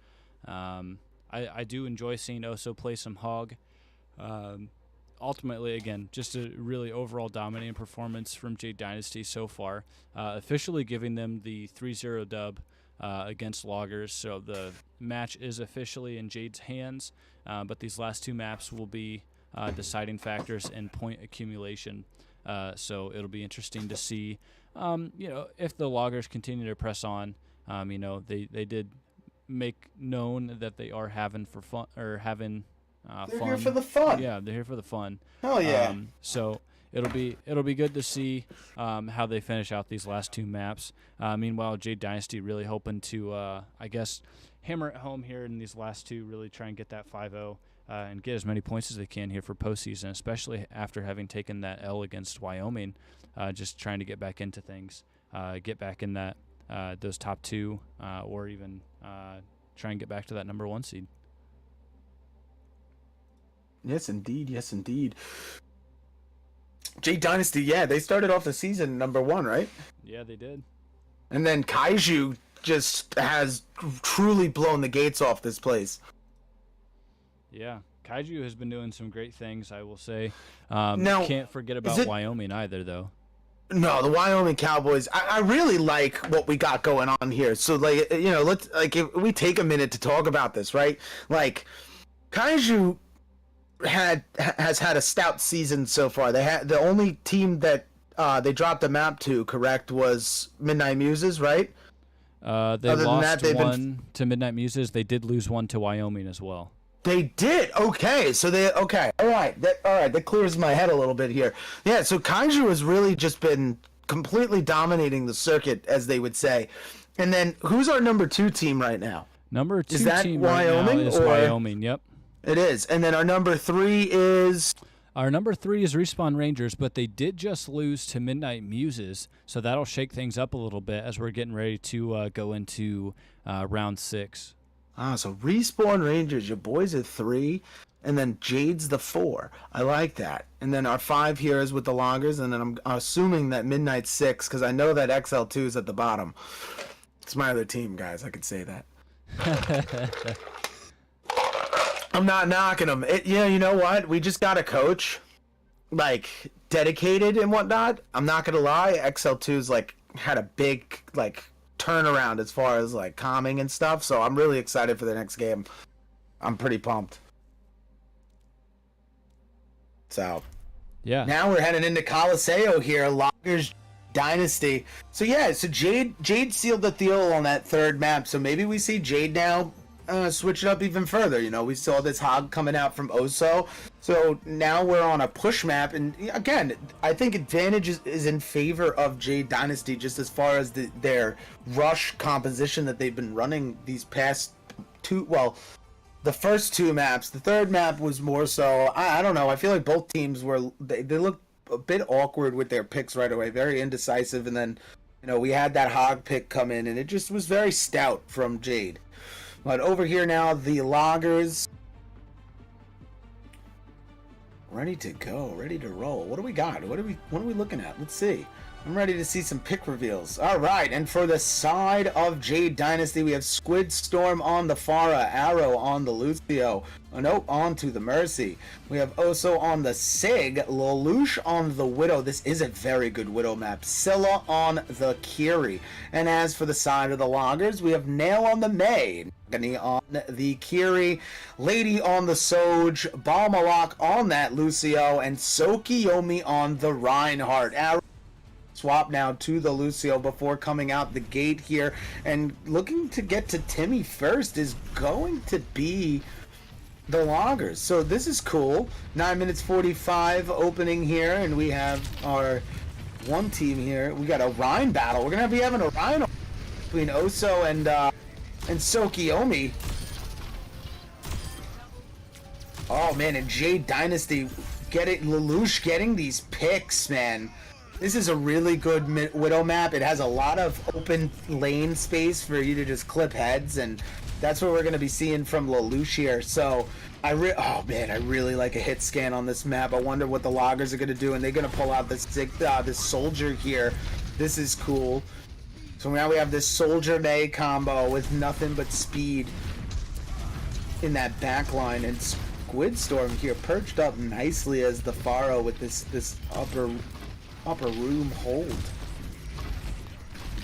I do enjoy seeing Oso play some Hog. ultimately, again, just a really overall dominating performance from Jade Dynasty so far, officially giving them the 3-0 dub against Loggers. So the match is officially in Jade's hands, but these last 2 maps will be deciding factors in point accumulation. So it'll be interesting to see, if the Loggers continue to press on. They did make known that they are having fun. They're here for the fun. Yeah, they're here for the fun. Hell yeah. So it'll be good to see how they finish out these last 2 maps. Meanwhile, Jade Dynasty really hoping to, hammer it home here in these last 2, really try and get that 5-0 and get as many points as they can here for postseason, especially after having taken that L against Wyoming. Just trying to get back into things, get back in that those top 2, or even try and get back to that number 1 seed. Yes, indeed. Yes, indeed. Jade Dynasty, yeah, they started off the season number 1, right? Yeah, they did. And then Kaiju just has truly blown the gates off this place. Yeah, Kaiju has been doing some great things, I will say. Now, can't forget about Wyoming either, though. No, the Wyoming Cowboys. I really like what we got going on here. So, let's if we take a minute to talk about this, right? Like, Kaiju has had a stout season so far. They had the only team that they dropped a map to, correct, was Midnight Muses, right? They lost one to Midnight Muses. They did lose one to Wyoming as well. They did. Okay, so all right. That clears my head a little bit here. Yeah, so Kaiju has really just been completely dominating the circuit, as they would say. And then who's our number 2 team right now? Number 2 is that team Wyoming right now is Wyoming. Yep. It is. And then our number 3 is. Our number 3 is Respawn Rangers, but they did just lose to Midnight Muses, so that'll shake things up a little bit as we're getting ready to go into round 6. So Respawn Rangers, your boys are 3, and then Jade's the 4. I like that. And then our 5 here is with the Loggers, and then I'm assuming that Midnight's 6, because I know that XL2 is at the bottom. It's my other team, guys. I could say that. I'm not knocking them. You know what? We just got a coach, dedicated and whatnot. I'm not going to lie. XL2's, had a big, turnaround as far as calming and stuff, so I'm really excited for the next game. I'm pretty pumped. So yeah, now we're heading into Coliseo here, Loggers Dynasty. So yeah, so Jade sealed the deal on that 3rd map, so maybe we see Jade now switch it up even further. We saw this hog coming out from Oso, so now we're on a push map, and again, I think advantage is in favor of Jade Dynasty, just as far as their rush composition that they've been running these past 2, the first 2 maps. The 3rd map was more so, I don't know, I feel like both teams they looked a bit awkward with their picks right away, very indecisive, and then we had that hog pick come in, and it just was very stout from Jade. But over here now, the Loggers ready to go, ready to roll. What do we got? What are we looking at? Let's see. I'm ready to see some pick reveals. All right, and for the side of Jade Dynasty, we have SquidxStorm on the Pharah, Arrow on the Lucio, nope, on to the Mercy. We have Oso on the Sig, Lelouch on the Widow. This is a very good Widow map. Scylla on the Kiri. And as for the side of the Loggers, we have Nail on the May, Agony on the Kiri, Lady on the Soj, Balmalok on that Lucio, and Sokiyomi on the Reinhardt. Arrow swap now to the Lucio before coming out the gate here, and looking to get to Timmy first is going to be the Loggers. So this is cool. 9 minutes 45 opening here, and we have our one team here. We got a Rhine battle. We're gonna be having a Rhine between Oso and Sokiyomi. Oh man, and Jade Dynasty Lelouch getting these picks, man. This is a really good Widow map. It has a lot of open lane space for you to just clip heads, and that's what we're going to be seeing from Lelouch here. So, oh man, I really like a hit scan on this map. I wonder what the Loggers are going to do, and they're going to pull out this Soldier here. This is cool. So now we have this Soldier May combo with nothing but speed in that back line, and SquidxStorm here perched up nicely as the Pharaoh with this upper room hold.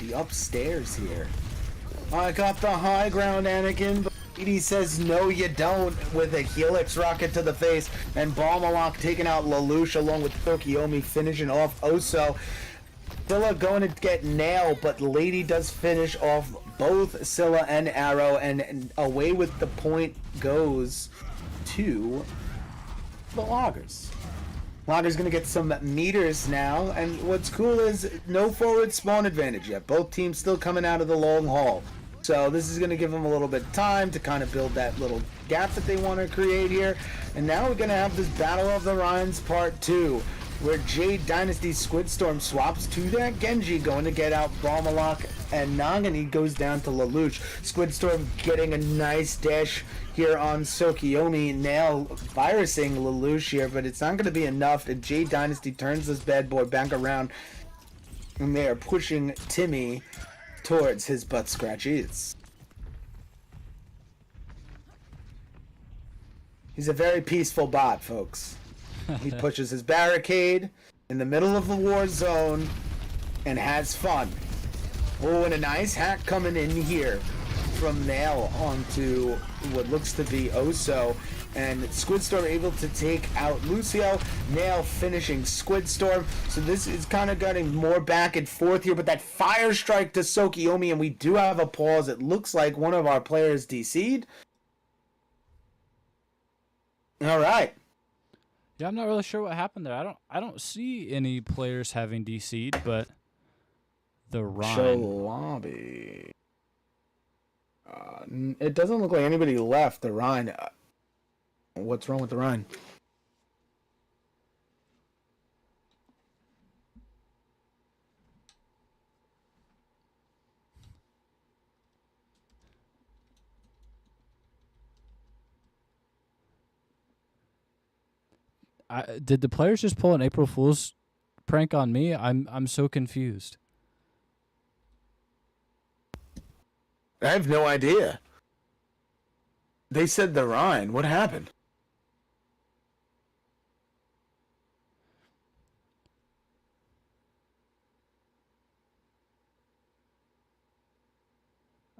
The upstairs here. I got the high ground, Anakin, but he says no you don't with a Helix rocket to the face, and Balmalok taking out Lelouch along with Tokiomi finishing off Oso. Scylla going to get nailed, but Lady does finish off both Scylla and Arrow, and away with the point goes to the Loggers. Loggers going to get some meters now, and what's cool is no forward spawn advantage yet. Both teams still coming out of the long haul. So this is going to give them a little bit of time to kind of build that little gap that they want to create here. And now we're going to have this Battle of the Rhines Part 2, where Jade Dynasty SquidxStorm swaps to that Genji, going to get out Balmalok, and Nagani goes down to Lelouch. SquidxStorm getting a nice dash here on Tokiomi, now virusing Lelouch here, but it's not going to be enough, and Jade Dynasty turns this bad boy back around, and they are pushing Timmy towards his butt scratches. He's a very peaceful bot, folks. He pushes his barricade in the middle of the war zone and has fun. Oh, and a nice hack coming in here from Nail onto what looks to be Oso. And SquidxStorm able to take out Lucio. Nail finishing SquidxStorm. So this is kind of getting more back and forth here. But that fire strike to Tokiomi, and we do have a pause. It looks like one of our players DC'd. All right. Yeah, I'm not really sure what happened there. I don't see any players having DC'd, but the Rhine. Show lobby. It doesn't look like anybody left the Rhine. What's wrong with the Rhine? Did the players just pull an April Fool's prank on me? I'm so confused. I have no idea. They said the Rhine. What happened?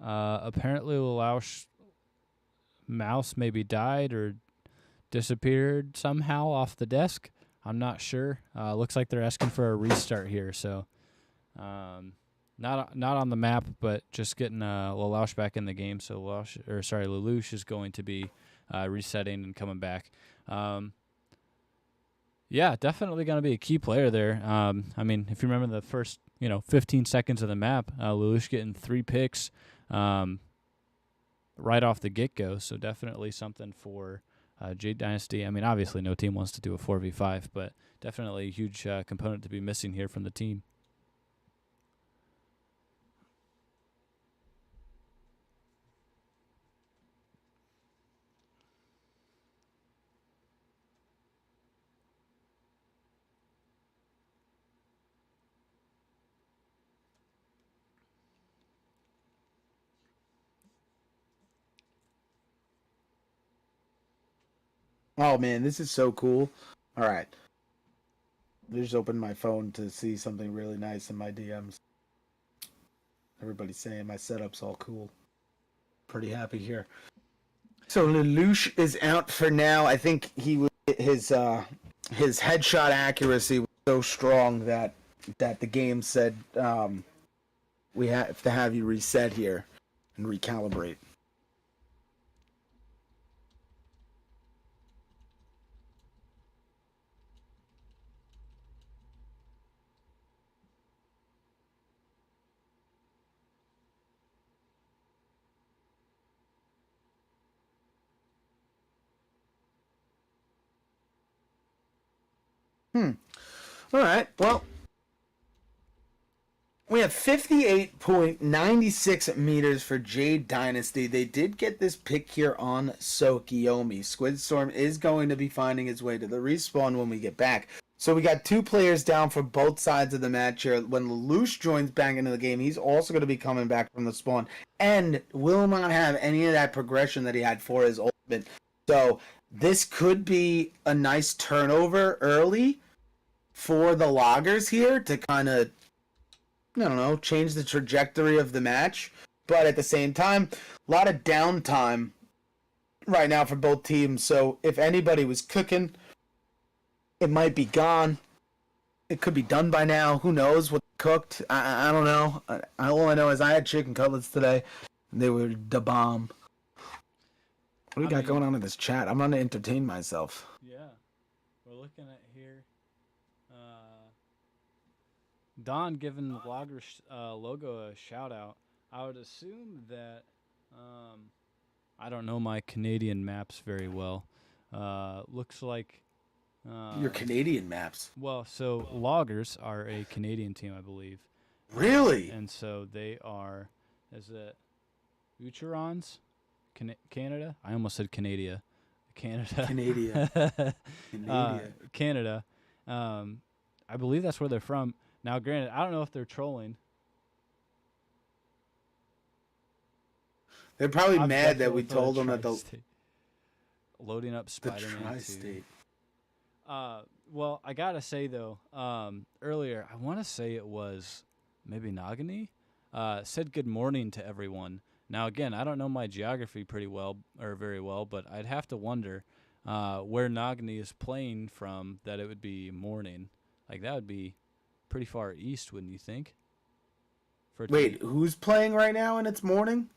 Apparently Lelouch mouse maybe died or disappeared somehow off the desk. I'm not sure. Looks like they're asking for a restart here, so not on the map, but just getting Lelouch back in the game. So Lelouch is going to be resetting and coming back. Yeah, definitely going to be a key player there. I mean, if you remember the first 15 seconds of the map, Lelouch getting 3 picks right off the get-go. So definitely something for Jade Dynasty. I mean, obviously no team wants to do a 4v5, but definitely a huge component to be missing here from the team. Oh man, this is so cool. All right. I just opened my phone to see something really nice in my DMs. Everybody's saying my setup's all cool. Pretty happy here. So Lelouch is out for now. I think his headshot accuracy was so strong that the game said we have to have you reset here and recalibrate. All right. Well, we have 58.96 meters for Jade Dynasty. They did get this pick here on Tokiomi. SquidxStorm is going to be finding his way to the respawn when we get back. So we got 2 players down for both sides of the match here. When Lelouch joins back into the game, he's also going to be coming back from the spawn and will not have any of that progression that he had for his ultimate. So this could be a nice turnover early for the loggers here to kind of, I don't know, change the trajectory of the match. But at the same time, a lot of downtime right now for both teams. So if anybody was cooking, it might be gone. It could be done by now. Who knows what cooked? I don't know. All I know is I had chicken cutlets today. And they were the bomb. What do we got going on in this chat? I'm going to entertain myself. Yeah. We're looking at here. Don giving the Logger logo a shout out. I would assume that I don't know my Canadian maps very well. Looks like Your Canadian maps. well, so Loggers are a Canadian team, I believe. Really? And so they are, is it Ucherons? Canada? I almost said Canada. Canada. Canada. I believe that's where they're from. Now, granted, I don't know if they're trolling. They're probably I'm mad that definitely we for told them that tri-state. Loading up the Spider-Man 2. tri-state. Well, I gotta say though, earlier I want to say it was maybe Nagani said good morning to everyone. Now again, I don't know my geography pretty well or very well, but I'd have to wonder where Nagani is playing from that it would be morning. Like that would be pretty far east, wouldn't you think? For it to Wait, be- who's playing right now and it's morning?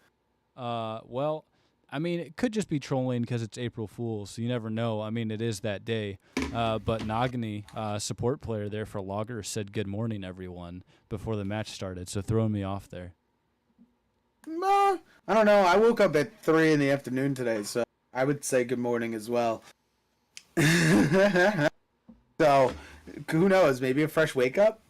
well, I mean, it could just be trolling because it's April Fool's. So you never know. I mean, it is that day. But Nagani, support player there for Logger, said good morning, everyone, before the match started. So throwing me off there. I don't know. I woke up at 3 in the afternoon today, so I would say good morning as well. So, who knows? Maybe a fresh wake up?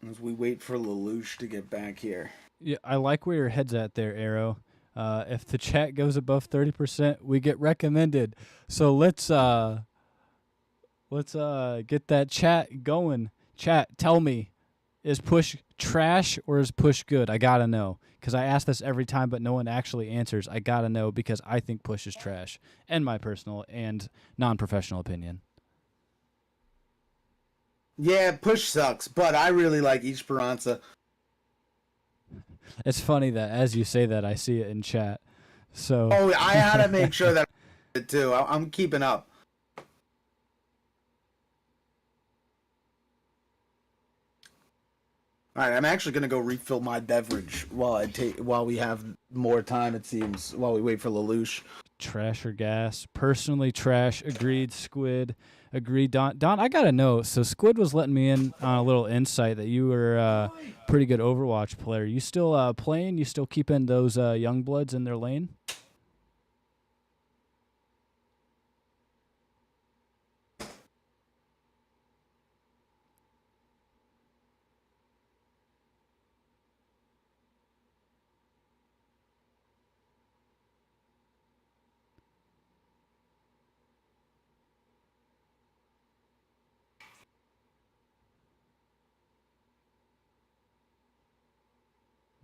As we wait for Lelouch to get back here. Yeah, I like where your head's at there, Arrow. If the chat goes above 30%, we get recommended. So let's get that chat going. Chat, tell me, is push trash or is push good? I gotta know because I ask this every time, but no one actually answers. I gotta know because I think push is trash, and my personal and non-professional opinion. Yeah, push sucks, but I really like Esperanza. It's funny that as you say that, I see it in chat. So Oh, I had to make sure that I did too. I'm keeping up. All right, I'm actually gonna go refill my beverage while we have more time. It seems while we wait for Lelouch. trash or gas? Personally, trash. Agreed. Squid. Agreed. Don, I gotta know. So Squid was letting me in on a little insight that you were a pretty good Overwatch player. You still playing? You still keeping those young bloods in their lane?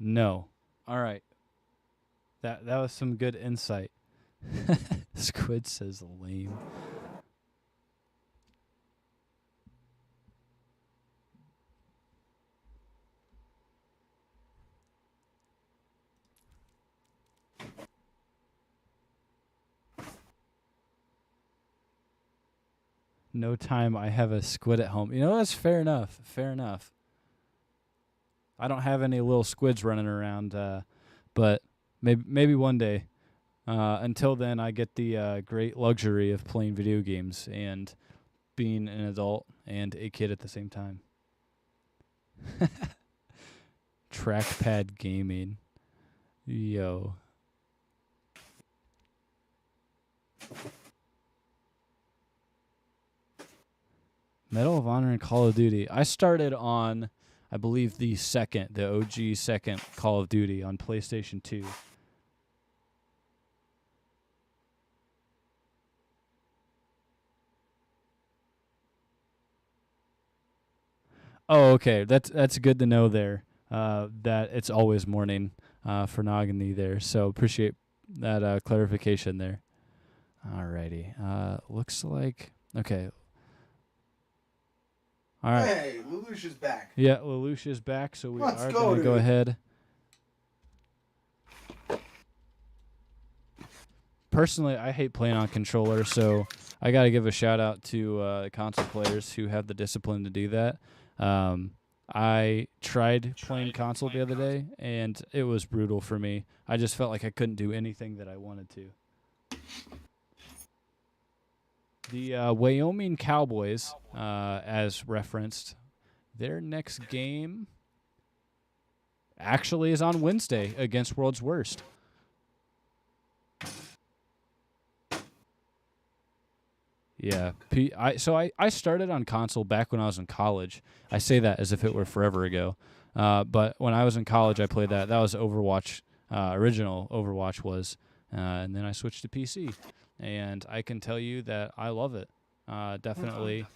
No. All right. That was some good insight. Squid says lame. No time. I have a squid at home. You know, that's fair enough. Fair enough. I don't have any little squids running around, but maybe one day. Until then, I get the great luxury of playing video games and being an adult and a kid at the same time. Trackpad gaming. Yo. Medal of Honor and Call of Duty. I started on, I believe, the OG second Call of Duty on PlayStation 2. Oh, okay. That's good to know there. That it's always morning. for Nagini there. So appreciate that clarification there. Alrighty. Looks like okay. All right. Hey, Lelouch is back. Yeah, Lelouch is back, so we Let's are go, going to go dude. ahead. Personally, I hate playing on controller, so I got to give a shout out to the console players who have the discipline to do that. I tried playing console the other day, and it was brutal for me. I just felt like I couldn't do anything that I wanted to. The Wyoming Cowboys, as referenced, their next game actually is on Wednesday against World's Worst. Yeah. I started on console back when I was in college. I say that as if it were forever ago. But when I was in college, I played that. That was Overwatch. Original Overwatch was. And then I switched to PC. And I can tell you that I love it. Definitely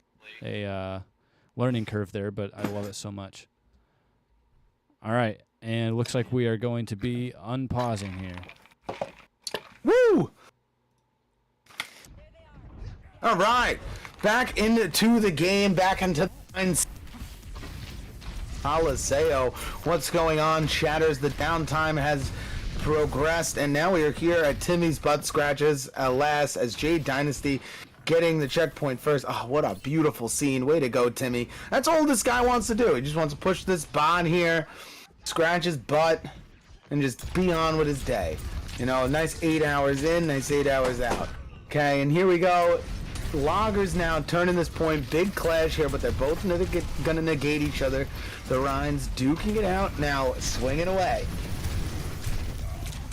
a learning curve there, but I love it so much. All right. And it looks like we are going to be unpausing here. Woo! All right, back into the game, back into Aliseo. What's going on? Shatters. The downtime has progressed, and now we are here at Timmy's butt scratches, alas, as Jade Dynasty getting the checkpoint first. Oh, what a beautiful scene. Way to go, Timmy. That's all this guy wants to do. He just wants to push this bot here, scratch his butt, and just be on with his day. You know, nice 8 hours in, nice 8 hours out. Okay, and here we go. Loggers now turning this point. Big clash here, but they're both gonna negate each other. The Rhines duking it out now, swinging away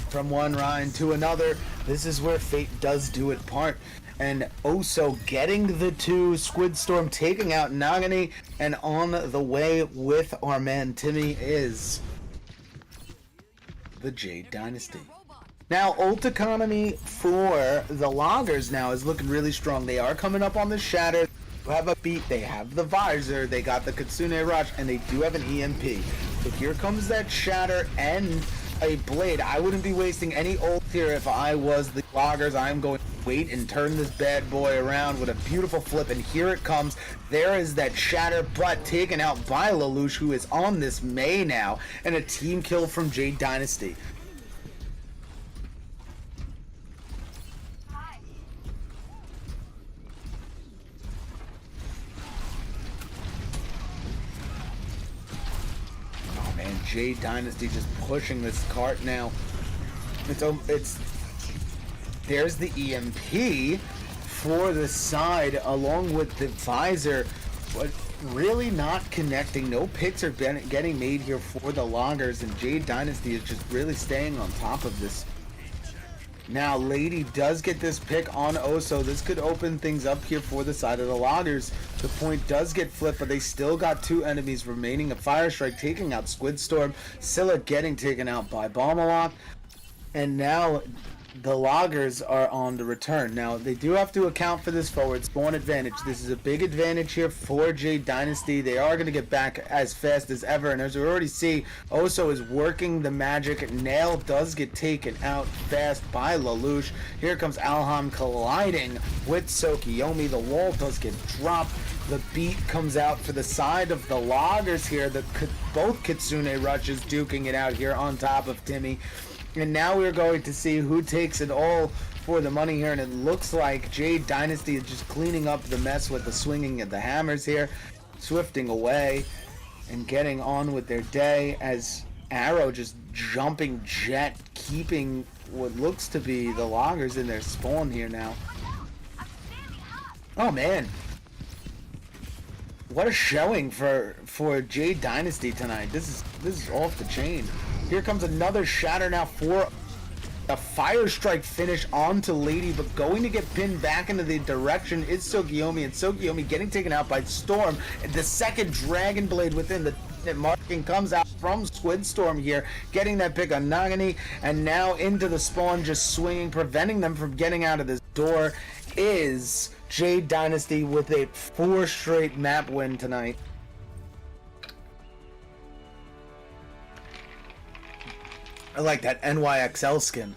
from one Rhine to another. This is where fate does do it part. And Oso getting the two. SquidxStorm taking out Nagini, and on the way with our man Timmy is the Jade Dynasty. Now, ult economy for the Loggers now is looking really strong. They are coming up on the Shatter. They have a beat. They have the Visor. They got the Kitsune Rush, and they do have an EMP. So here comes that Shatter and a Blade. I wouldn't be wasting any ult here if I was the Loggers. I'm going to wait and turn this bad boy around with a beautiful flip, and here it comes. There is that Shatter, but taken out by Lelouch, who is on this Mei now, and a team kill from Jade Dynasty. Jade Dynasty just pushing this cart now. There's the EMP for the side along with the Visor, but really not connecting. No picks are getting made here for the Loggers, and Jade Dynasty is just really staying on top of this. Now, Lady does get this pick on Oso. This could open things up here for the side of the Loggers. The point does get flipped, but they still got two enemies remaining. A Fire Strike taking out SquidxStorm. Scylla getting taken out by Bombalok. And now the Loggers are on the return. Now, they do have to account for this forward spawn advantage. This is a big advantage here for Jade Dynasty. They are going to get back as fast as ever. And as we already see, Oso is working the magic. Nail does get taken out fast by Lelouch. Here comes Alham colliding with Sokiyomi. The wall does get dropped. The beat comes out for the side of the Loggers here. Both Kitsune Rushes duking it out here on top of Timmy. And now we're going to see who takes it all for the money here. And it looks like Jade Dynasty is just cleaning up the mess with the swinging of the hammers here. Swifting away and getting on with their day as Arrow just jumping jet, keeping what looks to be the Loggers in their spawn here now. Oh, man. What a showing for Jade Dynasty tonight. This is off the chain. Here comes another Shatter now for a Fire Strike finish onto Lady, but going to get pinned back into the direction is Sokiyomi, and Sokiyomi getting taken out by Storm. The second Dragon Blade within the marking comes out from SquidxStorm here, getting that pick on Nagini, and now into the spawn, just swinging, preventing them from getting out of this door is Jade Dynasty with a 4 straight map win tonight. I like that NYXL skin.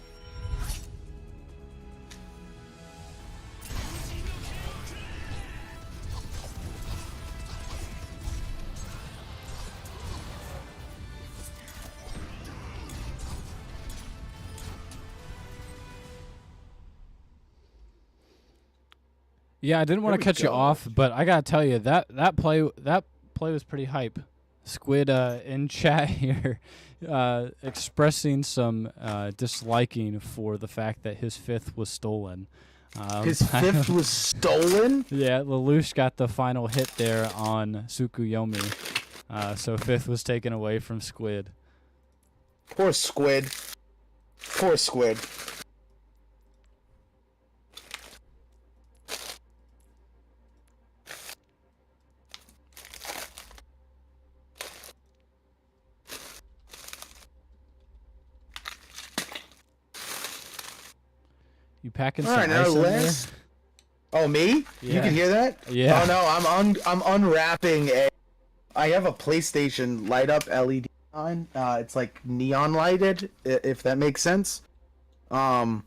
Yeah, I didn't want to cut you off, but I gotta tell you that play was pretty hype. Squid in chat here expressing some disliking for the fact that his 5th was stolen. His 5th was stolen? Yeah, Lelouch got the final hit there on Tsukuyomi. So 5th was taken away from Squid. Poor Squid. Poor Squid. You packing All some right, ice now in there? Les. Oh, me? Yeah. You can hear that? Yeah. Oh no, I'm unwrapping a. I have a PlayStation light up LED sign. It's like neon lighted, if that makes sense. I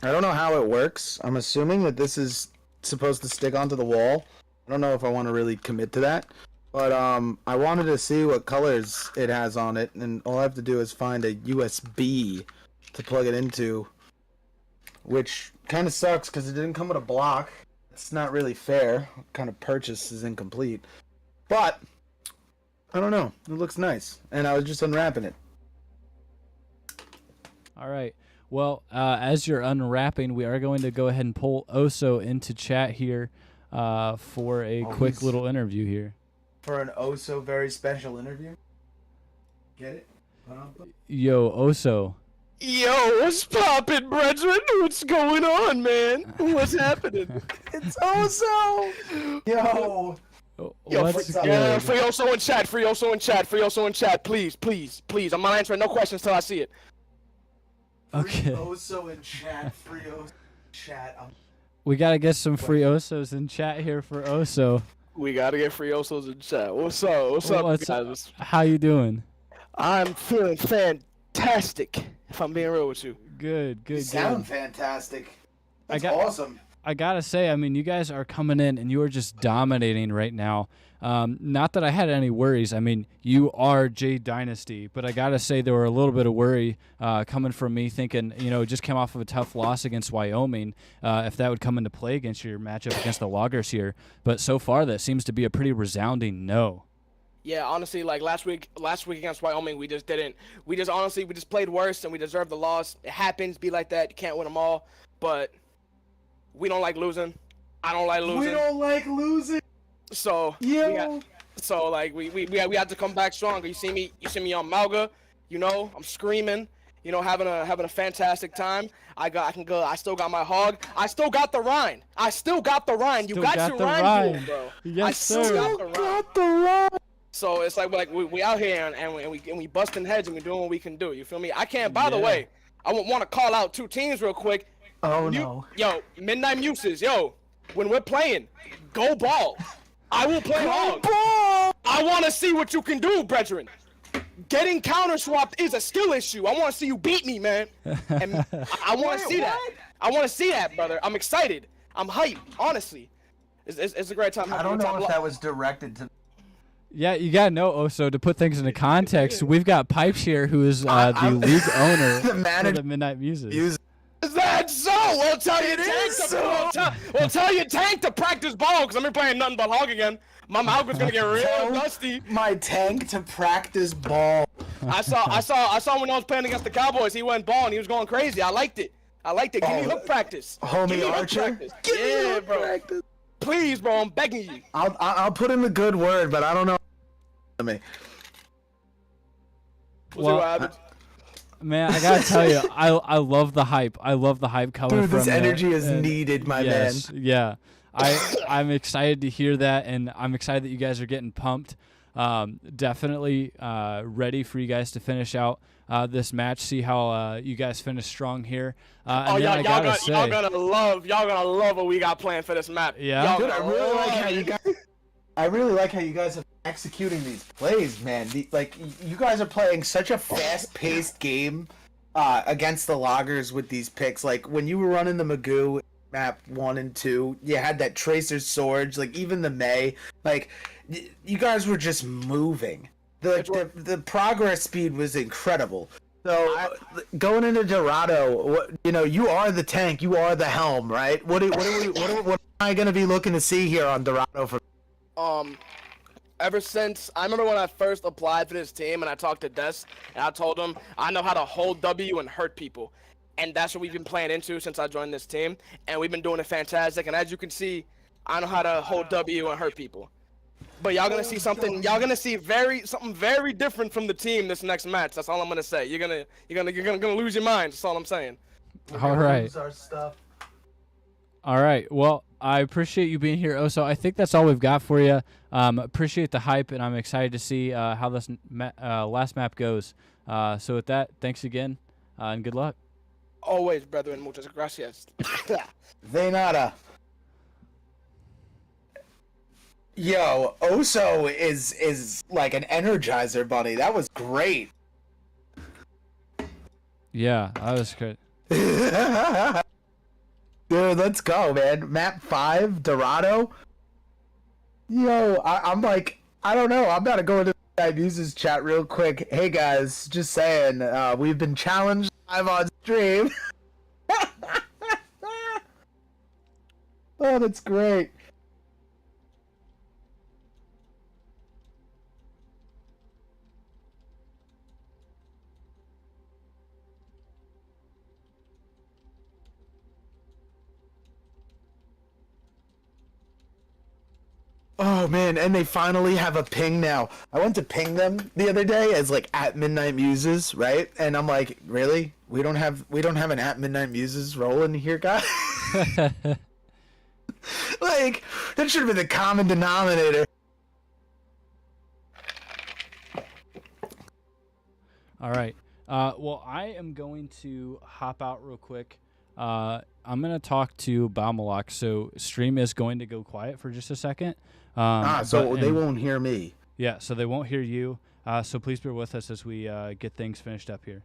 don't know how it works. I'm assuming that this is supposed to stick onto the wall. I don't know if I want to really commit to that, but I wanted to see what colors it has on it, and all I have to do is find a USB to plug it into. Which kind of sucks because it didn't come with a block. It's not really fair. What kind of purchase is incomplete? But I don't know. It looks nice, and I was just unwrapping it. All right. Well, as you're unwrapping, we are going to go ahead and pull Oso into chat here for a quick little interview here. For an oh so very special interview. Get it? Yo, Oso. Yo, what's poppin', brethren? What's going on, man? What's happening? It's Oso! Yo! Yo, What's up? good? free Oso in chat, free Oso in chat, free Oso in chat, please, please, please. I'm not answering no questions till I see it. Okay. Oso in chat. Free Oso in chat. We got to get some free Osos in chat here for Oso. We gotta get free Osos in chat. What's up? What's up, guys? How you doing? I'm feeling fantastic, if I'm being real with you. Good, You good, sound good. fantastic. That's got- awesome. I gotta say, I mean, you guys are coming in and you are just dominating right now. Not that I had any worries. I mean, you are Jade Dynasty, but I gotta say there were a little bit of worry coming from me, thinking, just came off of a tough loss against Wyoming, if that would come into play against your matchup against the Loggers here. But so far, that seems to be a pretty resounding no. Yeah, honestly, like last week against Wyoming, we just played worse and we deserved the loss. It happens, be like that. You can't win them all, but we don't like losing. I don't like losing. We don't like losing. So we had to come back stronger. You see me on Malga, I'm screaming, having a fantastic time. I still got my hog. I still got the Rhine. You Still got your Rhine, duel, bro. Yes, I still sir. got the Rhine. So it's like we out here and we busting heads and we doing what we can do. You feel me? I can't. By the way, I want to call out 2 teams real quick. Oh no. Yo, Midnight Muses, when we're playing, go ball. I will play hog. I want to see what you can do, brethren. Getting counter swapped is a skill issue. I want to see you beat me, man. And I want to see that. I want to see that, brother. I'm excited. I'm hyped. Honestly, it's a great time. I don't know if that was directed to. Yeah, you gotta know, Oso, to put things into context. We've got Pipes here, who is the league owner The manager. for the Midnight Muses. Is that so? We'll tell you we'll tell you tank to practice ball because I'm been playing nothing but hog again. My mouth is gonna get real dusty. My tank to practice ball. I saw when I was playing against the Cowboys. He went ball and he was going crazy. I liked it. Give me hook practice. Homie Give me hook Archer. practice. Give me Yeah, hook bro. practice. Please, bro. I'm begging you. I'll put in the good word, but I don't know. Me. We'll see what happens. Man, I gotta tell you, I love the hype. I love the hype coming Dude, from this energy is needed, my man. Yeah, I'm excited to hear that, and I'm excited that you guys are getting pumped. Definitely ready for you guys to finish out this match. See how you guys finish strong here. And then y'all gonna love what we got planned for this map. Yeah, Dude, I really like how you guys have executing these plays, man. You guys are playing such a fast-paced game against the loggers with these picks. Like when you were running the Magoo map 1 and 2, you had that Tracer Sword, like even the May. Like you guys were just moving. The progress speed was incredible. So going into Dorado, you are the tank, you are the helm, right? What am I gonna be looking to see here on Dorado for? Ever since I remember when I first applied for this team and I talked to Des and I told him I know how to hold W and hurt people, and that's what we've been playing into since I joined this team, and we've been doing it fantastic. And as you can see, I know how to hold W and hurt people. But y'all gonna see something. Y'all gonna see something very different from the team this next match. That's all I'm gonna say. You're gonna lose your mind. That's all I'm saying. All right. All right. Well, I appreciate you being here, Oso. I think that's all we've got for you. Appreciate the hype, and I'm excited to see how this last map goes. So with that, thanks again, and good luck. Always, brethren. Muchas gracias. De nada. Yo, Oso is like an Energizer bunny. That was great. Yeah, that was good. Dude, let's go, man. Map 5, Dorado. Yo, I'm like, I don't know. I'm about to go into the Muses chat real quick. Hey, guys, just saying, we've been challenged live on stream. Oh, that's great. Oh man, and they finally have a ping now. I went to ping them the other day as like at Midnight Muses, right? And I'm like, really? We don't have an at Midnight Muses rolling here, guys. Like that should have been the common denominator. All right. Well, I am going to hop out real quick. I'm going to talk to Baumalok, so stream is going to go quiet for just a second. So they won't hear me. Yeah, so they won't hear you. So please bear with us as we get things finished up here.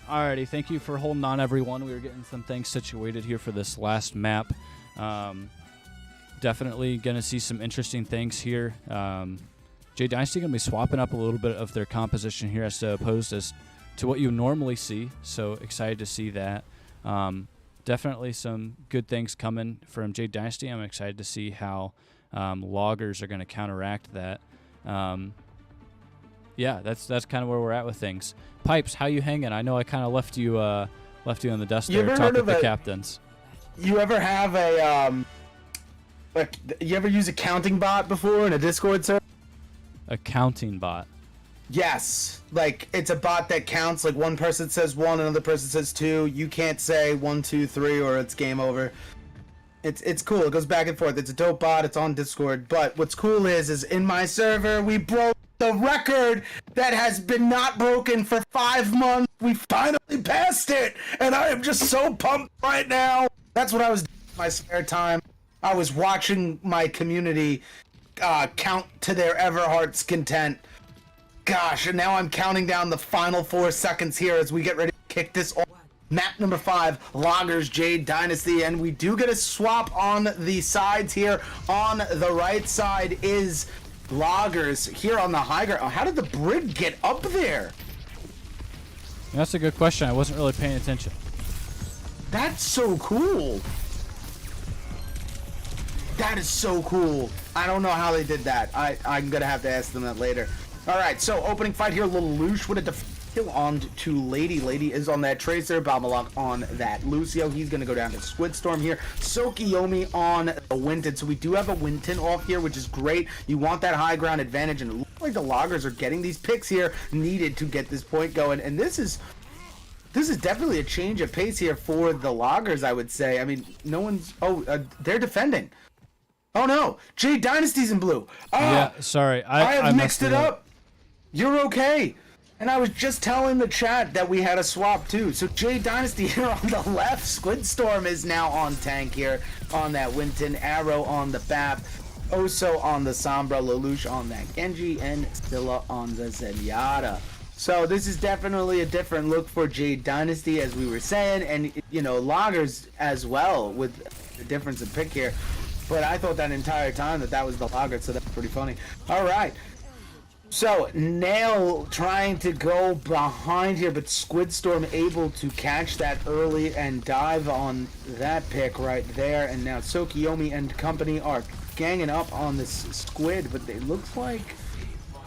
Alrighty, thank you for holding on, everyone. We were getting some things situated here for this last map. Definitely going to see some interesting things here. Jade Dynasty going to be swapping up a little bit of their composition here as opposed to what you normally see. So excited to see that. Definitely some good things coming from Jade Dynasty. I'm excited to see how loggers are going to counteract that. Yeah, that's kind of where we're at with things. Pipes, how you hanging? I know I kind of left you on the desk there talking with the captains. You ever have you ever use a counting bot before in a Discord server? A counting bot. Yes, like it's a bot that counts. Like one person says 1, another person says 2. You can't say 1, 2, 3, or it's game over. It's cool. It goes back and forth. It's a dope bot. It's on Discord. But what's cool is in my server we broke the record that has been not broken for 5 months. We finally passed it, and I am just so pumped right now. That's what I was doing in my spare time. I was watching my community count to their ever heart's content. Gosh, and now I'm counting down the final 4 seconds here as we get ready to kick this off. Map number 5, Loggers Jade Dynasty, and we do get a swap on the sides here. On the right side is Loggers. Here on the high ground. Oh, how did the brig get up there? That's a good question. I wasn't really paying attention. That's so cool. That is so cool. I don't know how they did that. I'm gonna have to ask them that later. All right, so opening fight here. Lelouch with a kill on to Lady. Lady is on that Tracer. Babalok on that Lucio. He's gonna go down to SquidxStorm here. Sokiyomi on the Winton. So we do have a Winton off here, which is great. You want that high ground advantage, and it looks like the Loggers are getting these picks here needed to get this point going. And this is definitely a change of pace here for the Loggers, I would say. I mean, no one's... they're defending. Oh, no. Jade Dynasty's in blue. Yeah, sorry. I have mixed it up. You're okay. And I was just telling the chat that we had a swap, too. So Jade Dynasty here on the left. SquidxStorm is now on tank here on that Winton. Arrow on the BAP. Oso on the Sombra. Lelouch on that Genji. And Stilla on the Zenyatta. So this is definitely a different look for Jade Dynasty, as we were saying, and you know, Loggers as well with the difference in pick here. But I thought that entire time that was the Loggers, so that's pretty funny. All right. So Nail trying to go behind here, but SquidxStorm able to catch that early and dive on that pick right there. And now Sokiyomi and company are ganging up on this Squid, but it looks like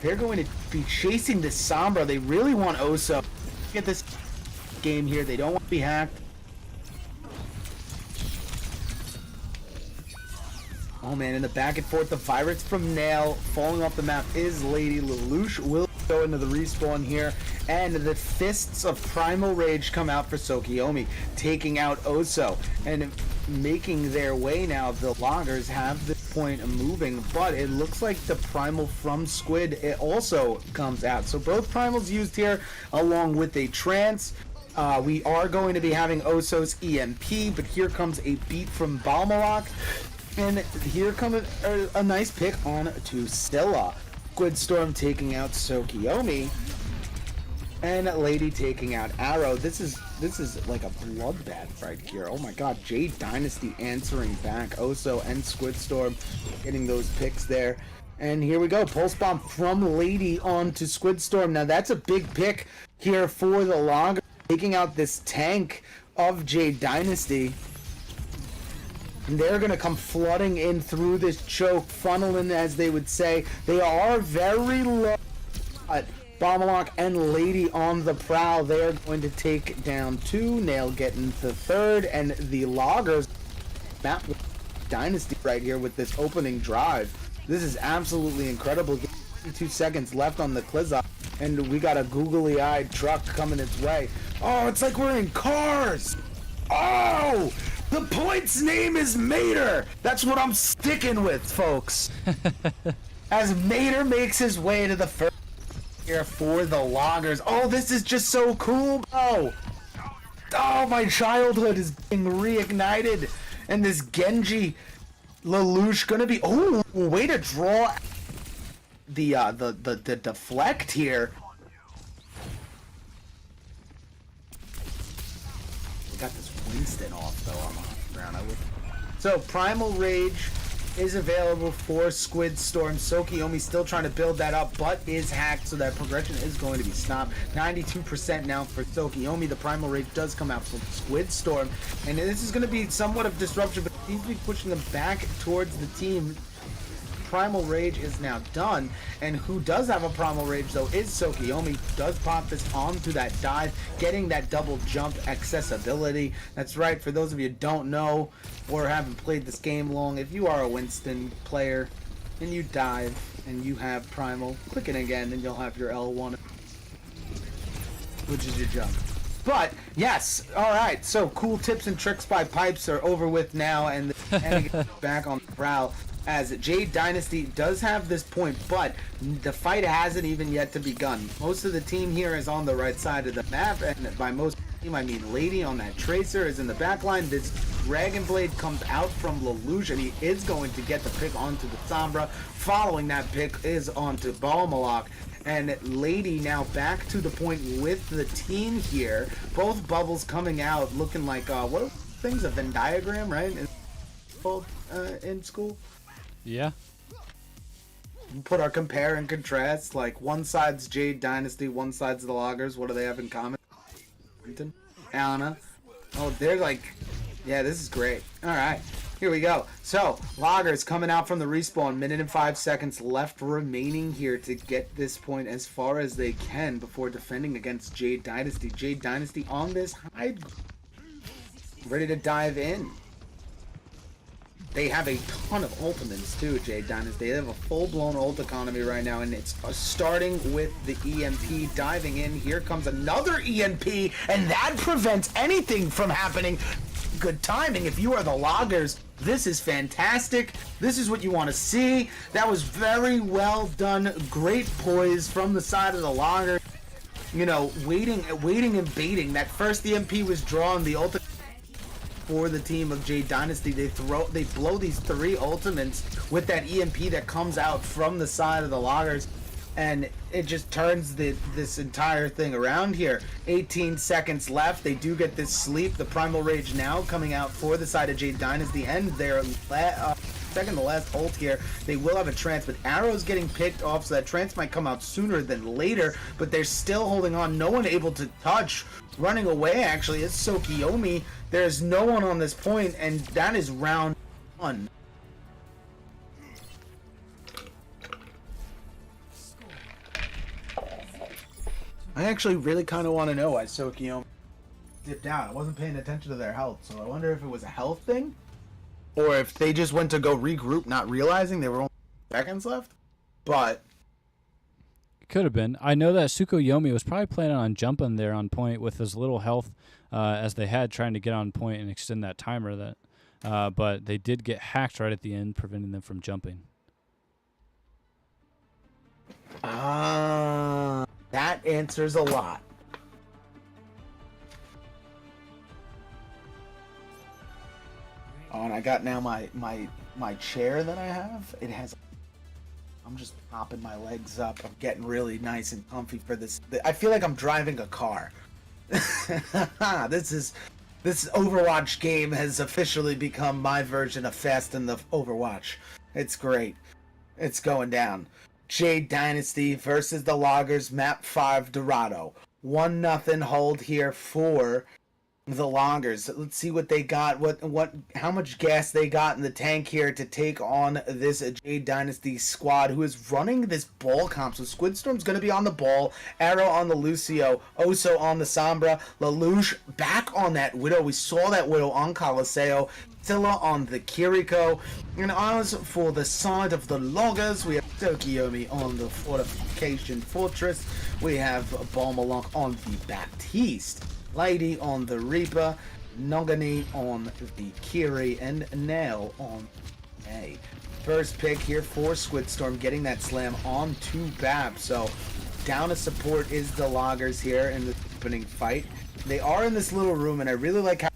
they're going to be chasing this Sombra. They really want Oso. Get this game here. They don't want to be hacked. Oh man, in the back and forth, the virus from Nail falling off the map is Lady. Lelouch will go into the respawn here, and the fists of Primal Rage come out for Sokiyomi, taking out Oso, and making their way now. The Loggers have the point moving, but it looks like the Primal from Squid, it also comes out. So both Primals used here, along with a Trance. We are going to be having Oso's EMP, but here comes a beat from Balmalok. And here comes a nice pick on to Stilla. SquidxStorm taking out Sokiyomi, and Lady taking out Arrow. This is like a bloodbath right here. Oh my god, Jade Dynasty answering back. Oso and SquidxStorm getting those picks there. And here we go, Pulse Bomb from Lady on to SquidxStorm. Now that's a big pick here for the Logger, taking out this tank of Jade Dynasty. And they're going to come flooding in through this choke, funneling, as they would say. They are very low. Balmalok and Lady on the prowl. They're going to take down 2. Nail getting the 3rd. And the Loggers map Dynasty right here with this opening drive. This is absolutely incredible. 2 seconds left on the Klizza. And we got a googly-eyed truck coming its way. Oh, it's like we're in Cars. Oh! The point's name is Mater! That's what I'm sticking with, folks. As Mater makes his way to the first here for the Loggers. Oh, this is just so cool, bro! Oh, my childhood is being reignited. And this Genji Lelouch gonna be... Oh, way to draw the deflect here. instant off though on the ground. I would. So Primal Rage is available for SquidxStorm. Tsukuyomi still trying to build that up, but is hacked, so that progression is going to be stopped. 92% now for Tsukuyomi. The Primal Rage does come out from SquidxStorm, and this is going to be somewhat of disruption, but seems to be pushing them back towards the team. Primal Rage is now done, and who does have a Primal Rage though is Tsukuyomi. Does pop this onto that dive, getting that double jump accessibility. That's right, for those of you who don't know or haven't played this game long, if you are a Winston player and you dive and you have Primal, click it again and you'll have your L1, which is your jump. But yes, all right. So cool tips and tricks by Pipes are over with now, and back on the prowl. As Jade Dynasty does have this point, but the fight hasn't even yet to begun. Most of the team here is on the right side of the map, and by most of the team, I mean Lady on that Tracer is in the back line. This Dragon Blade comes out from Lelouch, and he is going to get the pick onto the Sombra. Following that pick is onto Balmalok. And Lady now back to the point with the team here. Both bubbles coming out looking like, what are things? A Venn diagram, right? In school? Yeah. Put our compare and contrast, like one side's Jade Dynasty, one side's the Loggers. What do they have in common? Anna. Oh, they're like, yeah, this is great. All right, here we go. So Loggers coming out from the respawn, minute and 5 seconds left remaining here to get this point as far as they can before defending against Jade Dynasty. Jade Dynasty on this hide, ready to dive in. They have a ton of ultimates too, Jade Dynasty. They have a full-blown ult economy right now, and it's starting with the EMP diving in. Here comes another EMP, and that prevents anything from happening. Good timing. If you are the Loggers, this is fantastic. This is what you want to see. That was very well done. Great poise from the side of the Loggers. You know, waiting and baiting. That first EMP was drawn. The ult for the team of Jade Dynasty, they blow these 3 ultimates with that EMP that comes out from the side of the Loggers, and it just turns this entire thing around here. 18 seconds left. They do get this sleep. The Primal Rage now coming out for the side of Jade Dynasty, and their second to last ult here. They will have a trance, but Arrow's getting picked off, so that trance might come out sooner than later, but they're still holding on. No one able to touch. Running away, actually, is Tsukuyomi. There's no one on this point, and that is round 1. I actually really kind of want to know why Tsukuyomi dipped out. I wasn't paying attention to their health, so I wonder if it was a health thing, or if they just went to go regroup, not realizing there were only seconds left. But Could have been. I know that Tsukuyomi was probably planning on jumping there on point with as little health as they had, trying to get on point and extend that timer. But they did get hacked right at the end, preventing them from jumping. that answers a lot. Oh, and I got now my chair that I have. It has. I'm just popping my legs up. I'm getting really nice and comfy for this. I feel like I'm driving a car. This Overwatch game has officially become my version of Fast and the Overwatch. It's great. It's going down. Jade Dynasty versus the Loggers, map 5 Dorado. 1-0 hold here for the Loggers. Let's see what they got, how much gas they got in the tank here to take on this Jade Dynasty squad, who is running this ball comp. So SquidxStorm's going to be on the ball, Arrow on the Lucio, Oso on the Sombra, Lelouch back on that Widow. We saw that Widow on Coliseo, Scylla on the Kiriko, and as for the side of the Loggers, we have Tsukuyomi on the Fortification Fortress, we have Balmalok on the Baptiste, Lady on the Reaper, Nogani on the Kiri, and Nail on A. First pick here for SquidxStorm, getting that slam on to Bab. So down a support is the Loggers here in the opening fight. They are in this little room, and I really like how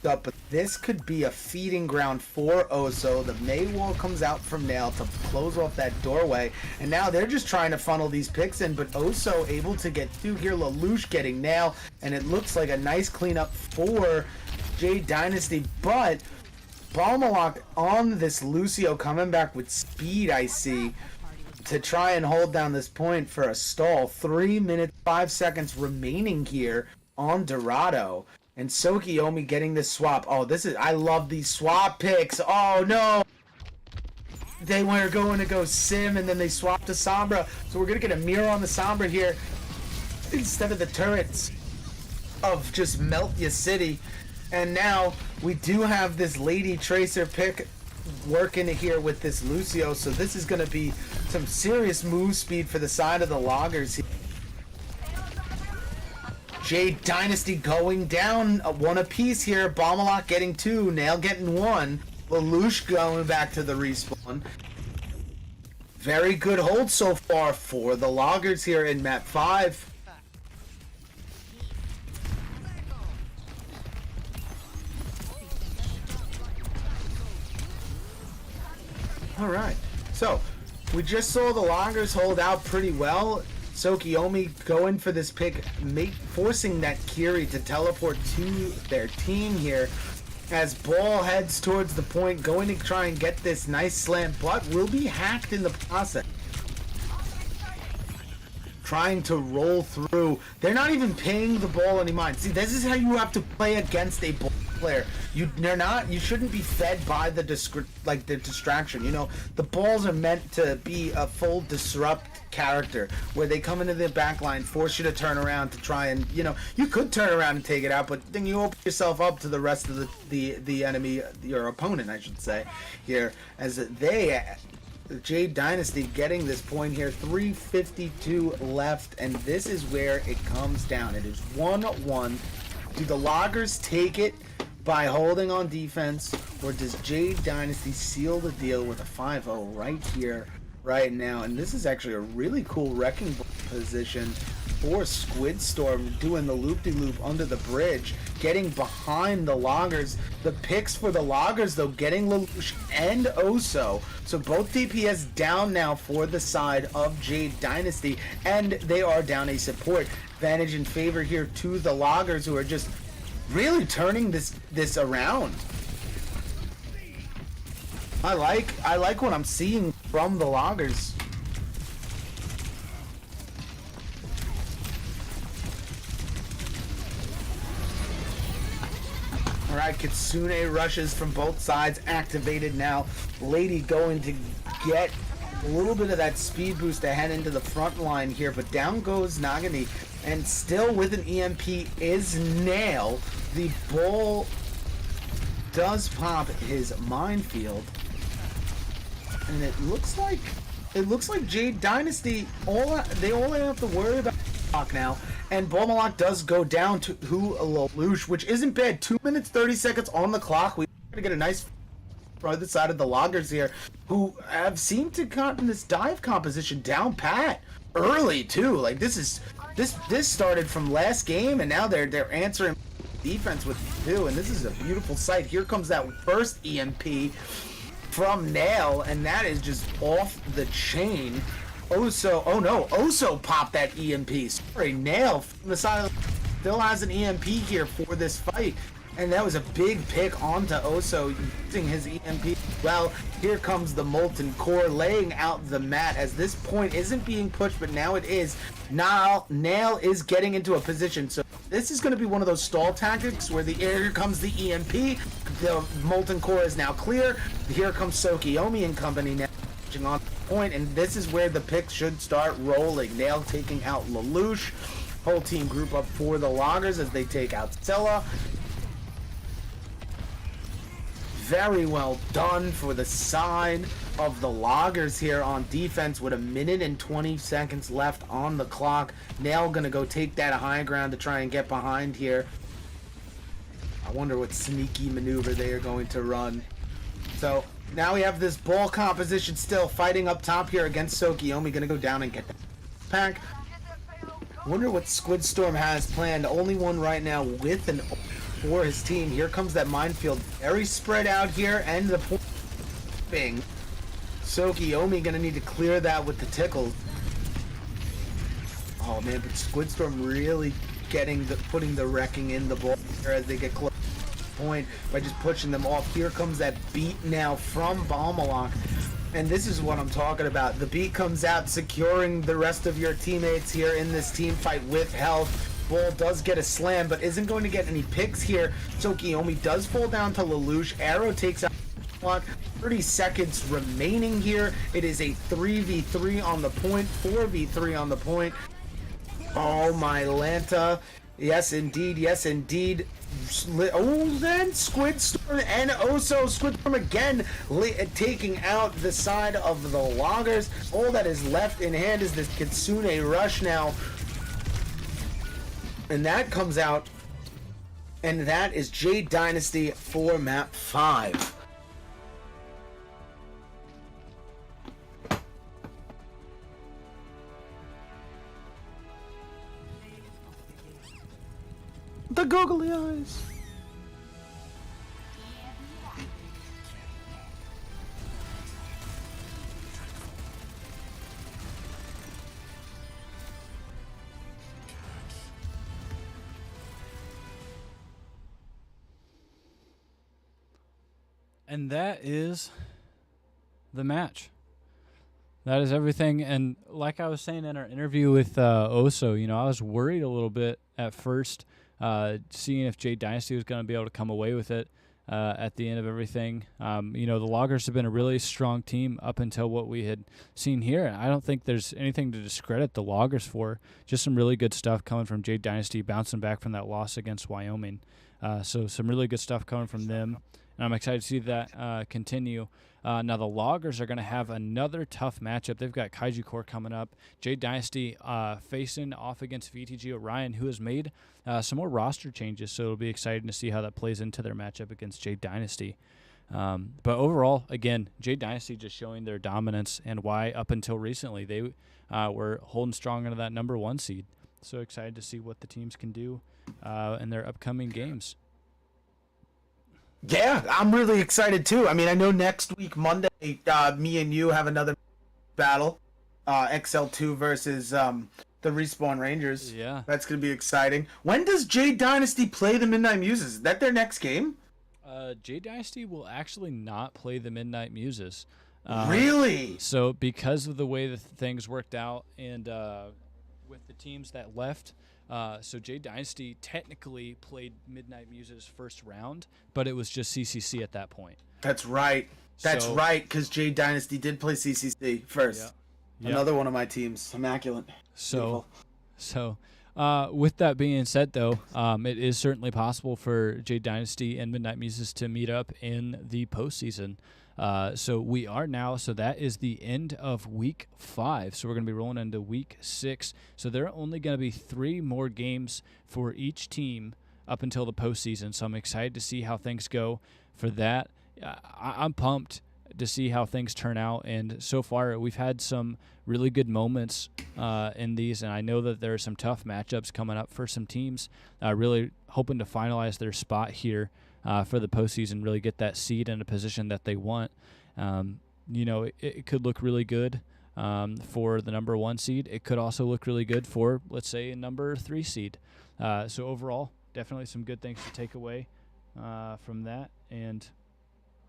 up, but this could be a feeding ground for Oso. The May wall comes out from Nail to close off that doorway, and now they're just trying to funnel these picks in, but Oso able to get through here. Lelouch getting Nail, and it looks like a nice cleanup for Jade Dynasty, but Balmalok on this Lucio coming back with speed, I see, to try and hold down this point for a stall. 3 minutes, 5 seconds remaining here on Dorado. And Sokiomi getting this swap. Oh, I love these swap picks. Oh, no. They were going to go Sim, and then they swapped to Sombra. So we're going to get a mirror on the Sombra here instead of the turrets of just Melt Ya City. And now we do have this Lady Tracer pick working here with this Lucio. So this is going to be some serious move speed for the side of the Loggers here. Jade Dynasty going down, one apiece here. Balmalok getting 2, Nail getting 1. Lelouch going back to the respawn. Very good hold so far for the Loggers here in map 5. Alright, so we just saw the Loggers hold out pretty well. Sokiomi going for this pick, forcing that Kiri to teleport to their team here. As Ball heads towards the point, going to try and get this nice slam, but will be hacked in the process. Trying to roll through. They're not even paying the ball any mind. See, this is how you have to play against a ball player. You shouldn't be fed by the distraction. You know, the balls are meant to be a full disrupt character where they come into the back line, force you to turn around to try and, you know, you could turn around and take it out, but then you open yourself up to the rest of the enemy, your opponent, I should say, here, as Jade Dynasty getting this point here, 3:52 left, and this is where it comes down. It is 1-1. Do the Loggers take it by holding on defense, or does Jade Dynasty seal the deal with a 5-0 right here, right now? And this is actually a really cool wrecking ball position for SquidxStorm, doing the loop-de-loop under the bridge, getting behind the Loggers. The picks for the Loggers, though, getting Lelouch and Oso. So both DPS down now for the side of Jade Dynasty, and they are down a support. Advantage in favor here to the Loggers, who are just really turning this around. I like what I'm seeing from the Loggers. Alright, Kitsune rushes from both sides, activated now. Lady going to get a little bit of that speed boost to head into the front line here, but down goes Nagani, and still with an EMP is Nail. The Bull does pop his minefield, and it looks like Jade Dynasty they only have to worry about Balmalok now, and Balmalok does go down to Lelouch, which isn't bad. 2 minutes 30 seconds on the clock. We're gonna get a nice for the side of the Loggers here, who have seemed to gotten this dive composition down pat early too. Like this started from last game, and now they're answering defense with 2, and this is a beautiful sight. Here comes that first EMP from Nail, and that is just off the chain. Oso popped that EMP. Sorry, Nail from the side still has an EMP here for this fight, and that was a big pick onto Oso using his EMP. Well, here comes the Molten Core laying out the mat, as this point isn't being pushed, but now it is. Nail is getting into a position, so this is going to be one of those stall tactics where here comes the EMP, the Molten Core is now clear, here comes Sokiomi and company now on point, and this is where the picks should start rolling. Nail taking out Lelouch, whole team group up for the Loggers as they take out Scylla. Very well done for the side of the Loggers here on defense with 1 minute and 20 seconds left on the clock. Nail gonna go take that high ground to try and get behind here. I wonder what sneaky maneuver they are going to run. So now we have this ball composition still fighting up top here against Sokiomi. Gonna go down and get that pack. Wonder what SquidxStorm has planned. Only one right now with an for his team. Here comes that minefield, very spread out here, and the point bing. Sokiomi gonna need to clear that with the tickle. Oh man, but SquidxStorm really putting the wrecking in the ball here as they get close to the point by just pushing them off. Here comes that beat now from Balmalok. And this is what I'm talking about. The beat comes out, securing the rest of your teammates here in this team fight with health. Bull does get a slam, but isn't going to get any picks here. So Kiyomi does fall down to Lelouch. Arrow takes out clock. 30 seconds remaining here. It is a 3v3 on the point, 4v3 on the point. Oh, my Lanta. Yes, indeed. Yes, indeed. Oh, then SquidxStorm and Oso. SquidxStorm again taking out the side of the loggers. All that is left in hand is this Kitsune rush now. And that comes out. And that is Jade Dynasty for map 5. The googly eyes. And that is the match. That is everything. And like I was saying in our interview with Oso, you know, I was worried a little bit at first, seeing if Jade Dynasty was going to be able to come away with it at the end of everything. You know, the Loggers have been a really strong team up until what we had seen here. I don't think there's anything to discredit the Loggers for. Just some really good stuff coming from Jade Dynasty, bouncing back from that loss against Wyoming. So some really good stuff coming from them. And I'm excited to see that continue. Now the Loggers are going to have another tough matchup. They've got Kaiju Core coming up. Jade Dynasty facing off against VTG Orion, who has made some more roster changes. So it'll be exciting to see how that plays into their matchup against Jade Dynasty. But overall, again, Jade Dynasty just showing their dominance and why up until recently they were holding strong into that number 1 seed. So excited to see what the teams can do in their upcoming games. Yeah, I'm really excited too. I mean, I know next week, Monday, me and you have another battle, XL2 versus the Respawn Rangers. Yeah. That's going to be exciting. When does Jade Dynasty play the Midnight Muses? Is that their next game? Jade Dynasty will actually not play the Midnight Muses. Really? So because of the way that things worked out and with the teams that left, so Jade Dynasty technically played Midnight Muses first round, but it was just CCC at that point. That's right. That's right, because Jade Dynasty did play CCC first. Yeah. Another one of my teams. Immaculate. So with that being said, though, it is certainly possible for Jade Dynasty and Midnight Muses to meet up in the postseason. So that is the end of week 5. So we're going to be rolling into week 6. So there are only going to be 3 more games for each team up until the postseason. So I'm excited to see how things go for that. I'm pumped to see how things turn out. And so far we've had some really good moments in these. And I know that there are some tough matchups coming up for some teams, really hoping to finalize their spot here. For the postseason, really get that seed in a position that they want. You know, it could look really good for the number 1 seed. It could also look really good for, let's say, a number 3 seed. So overall, definitely some good things to take away from that, and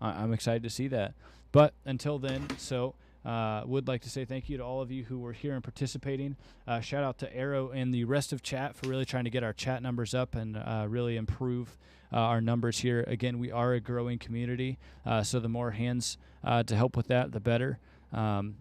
I'm excited to see that. But until then, would like to say thank you to all of you who were here and participating. Shout out to Arrow and the rest of chat for really trying to get our chat numbers up and really improve our numbers here. Again, we are a growing community, so the more hands to help with that, the better. And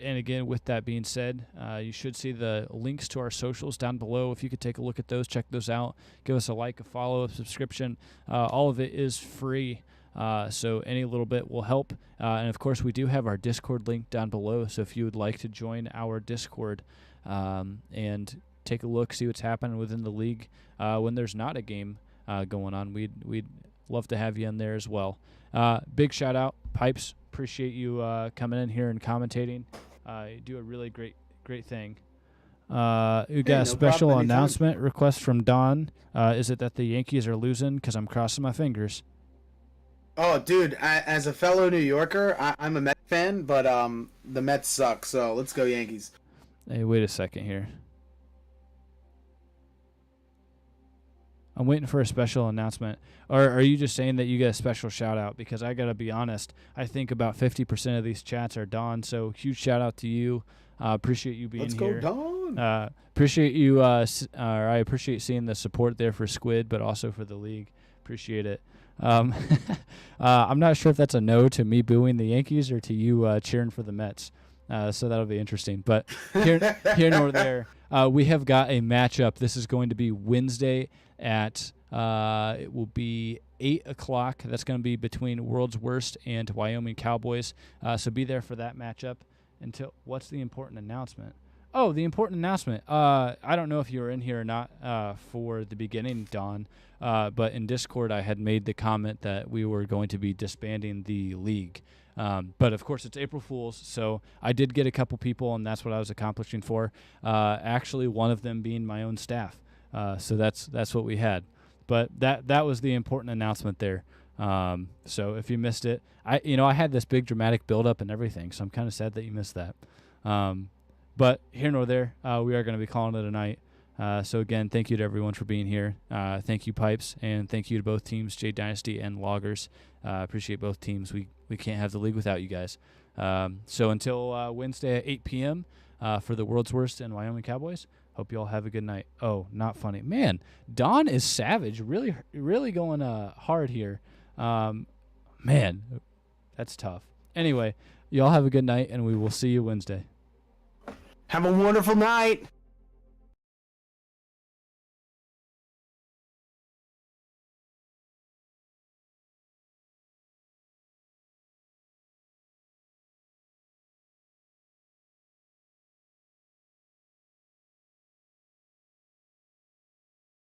again, with that being said, you should see the links to our socials down below. If you could take a look at those, check those out. Give us a like, a follow, a subscription. All of it is free. So any little bit will help. And of course, we do have our Discord link down below. So if you would like to join our Discord and take a look, see what's happening within the league when there's not a game going on, we'd love to have you in there as well. Big shout out, Pipes. Appreciate you coming in here and commentating. You do a really great thing. We got a special announcement request from Don. Is it that the Yankees are losing? Because I'm crossing my fingers. Oh, dude, as a fellow New Yorker, I'm a Mets fan, but the Mets suck, so let's go Yankees. Hey, wait a second here. I'm waiting for a special announcement. Or are you just saying that you get a special shout out? Because I got to be honest, I think about 50% of these chats are Dawn. So huge shout out to you. Appreciate you being here. Let's go, Dawn. Appreciate you. I appreciate seeing the support there for Squid, but also for the league. Appreciate it. I'm not sure if that's a no to me booing the Yankees or to you cheering for the Mets. So that'll be interesting. But here nor there, we have got a matchup. This is going to be Wednesday at it will be 8 o'clock. That's going to be between World's Worst and Wyoming Cowboys. So be there for that matchup. Until what's the important announcement? Oh, the important announcement. I don't know if you were in here or not for the beginning, Dawn, but in Discord I had made the comment that we were going to be disbanding the league. But, of course, it's April Fool's, so I did get a couple people, and that's what I was accomplishing for. Actually, one of them being my own staff. So that's what we had. But that was the important announcement there. So if you missed it, I had this big dramatic build-up and everything, so I'm kind of sad that you missed that. But here nor there, we are going to be calling it a night. So, again, thank you to everyone for being here. Thank you, Pipes, and thank you to both teams, Jade Dynasty and Loggers. Appreciate both teams. We can't have the league without you guys. So until Wednesday at 8 p.m. For the World's Worst and Wyoming Cowboys, hope you all have a good night. Oh, not funny. Man, Dawn is savage. Really, really going hard here. Man, that's tough. Anyway, you all have a good night, and we will see you Wednesday. Have a wonderful night.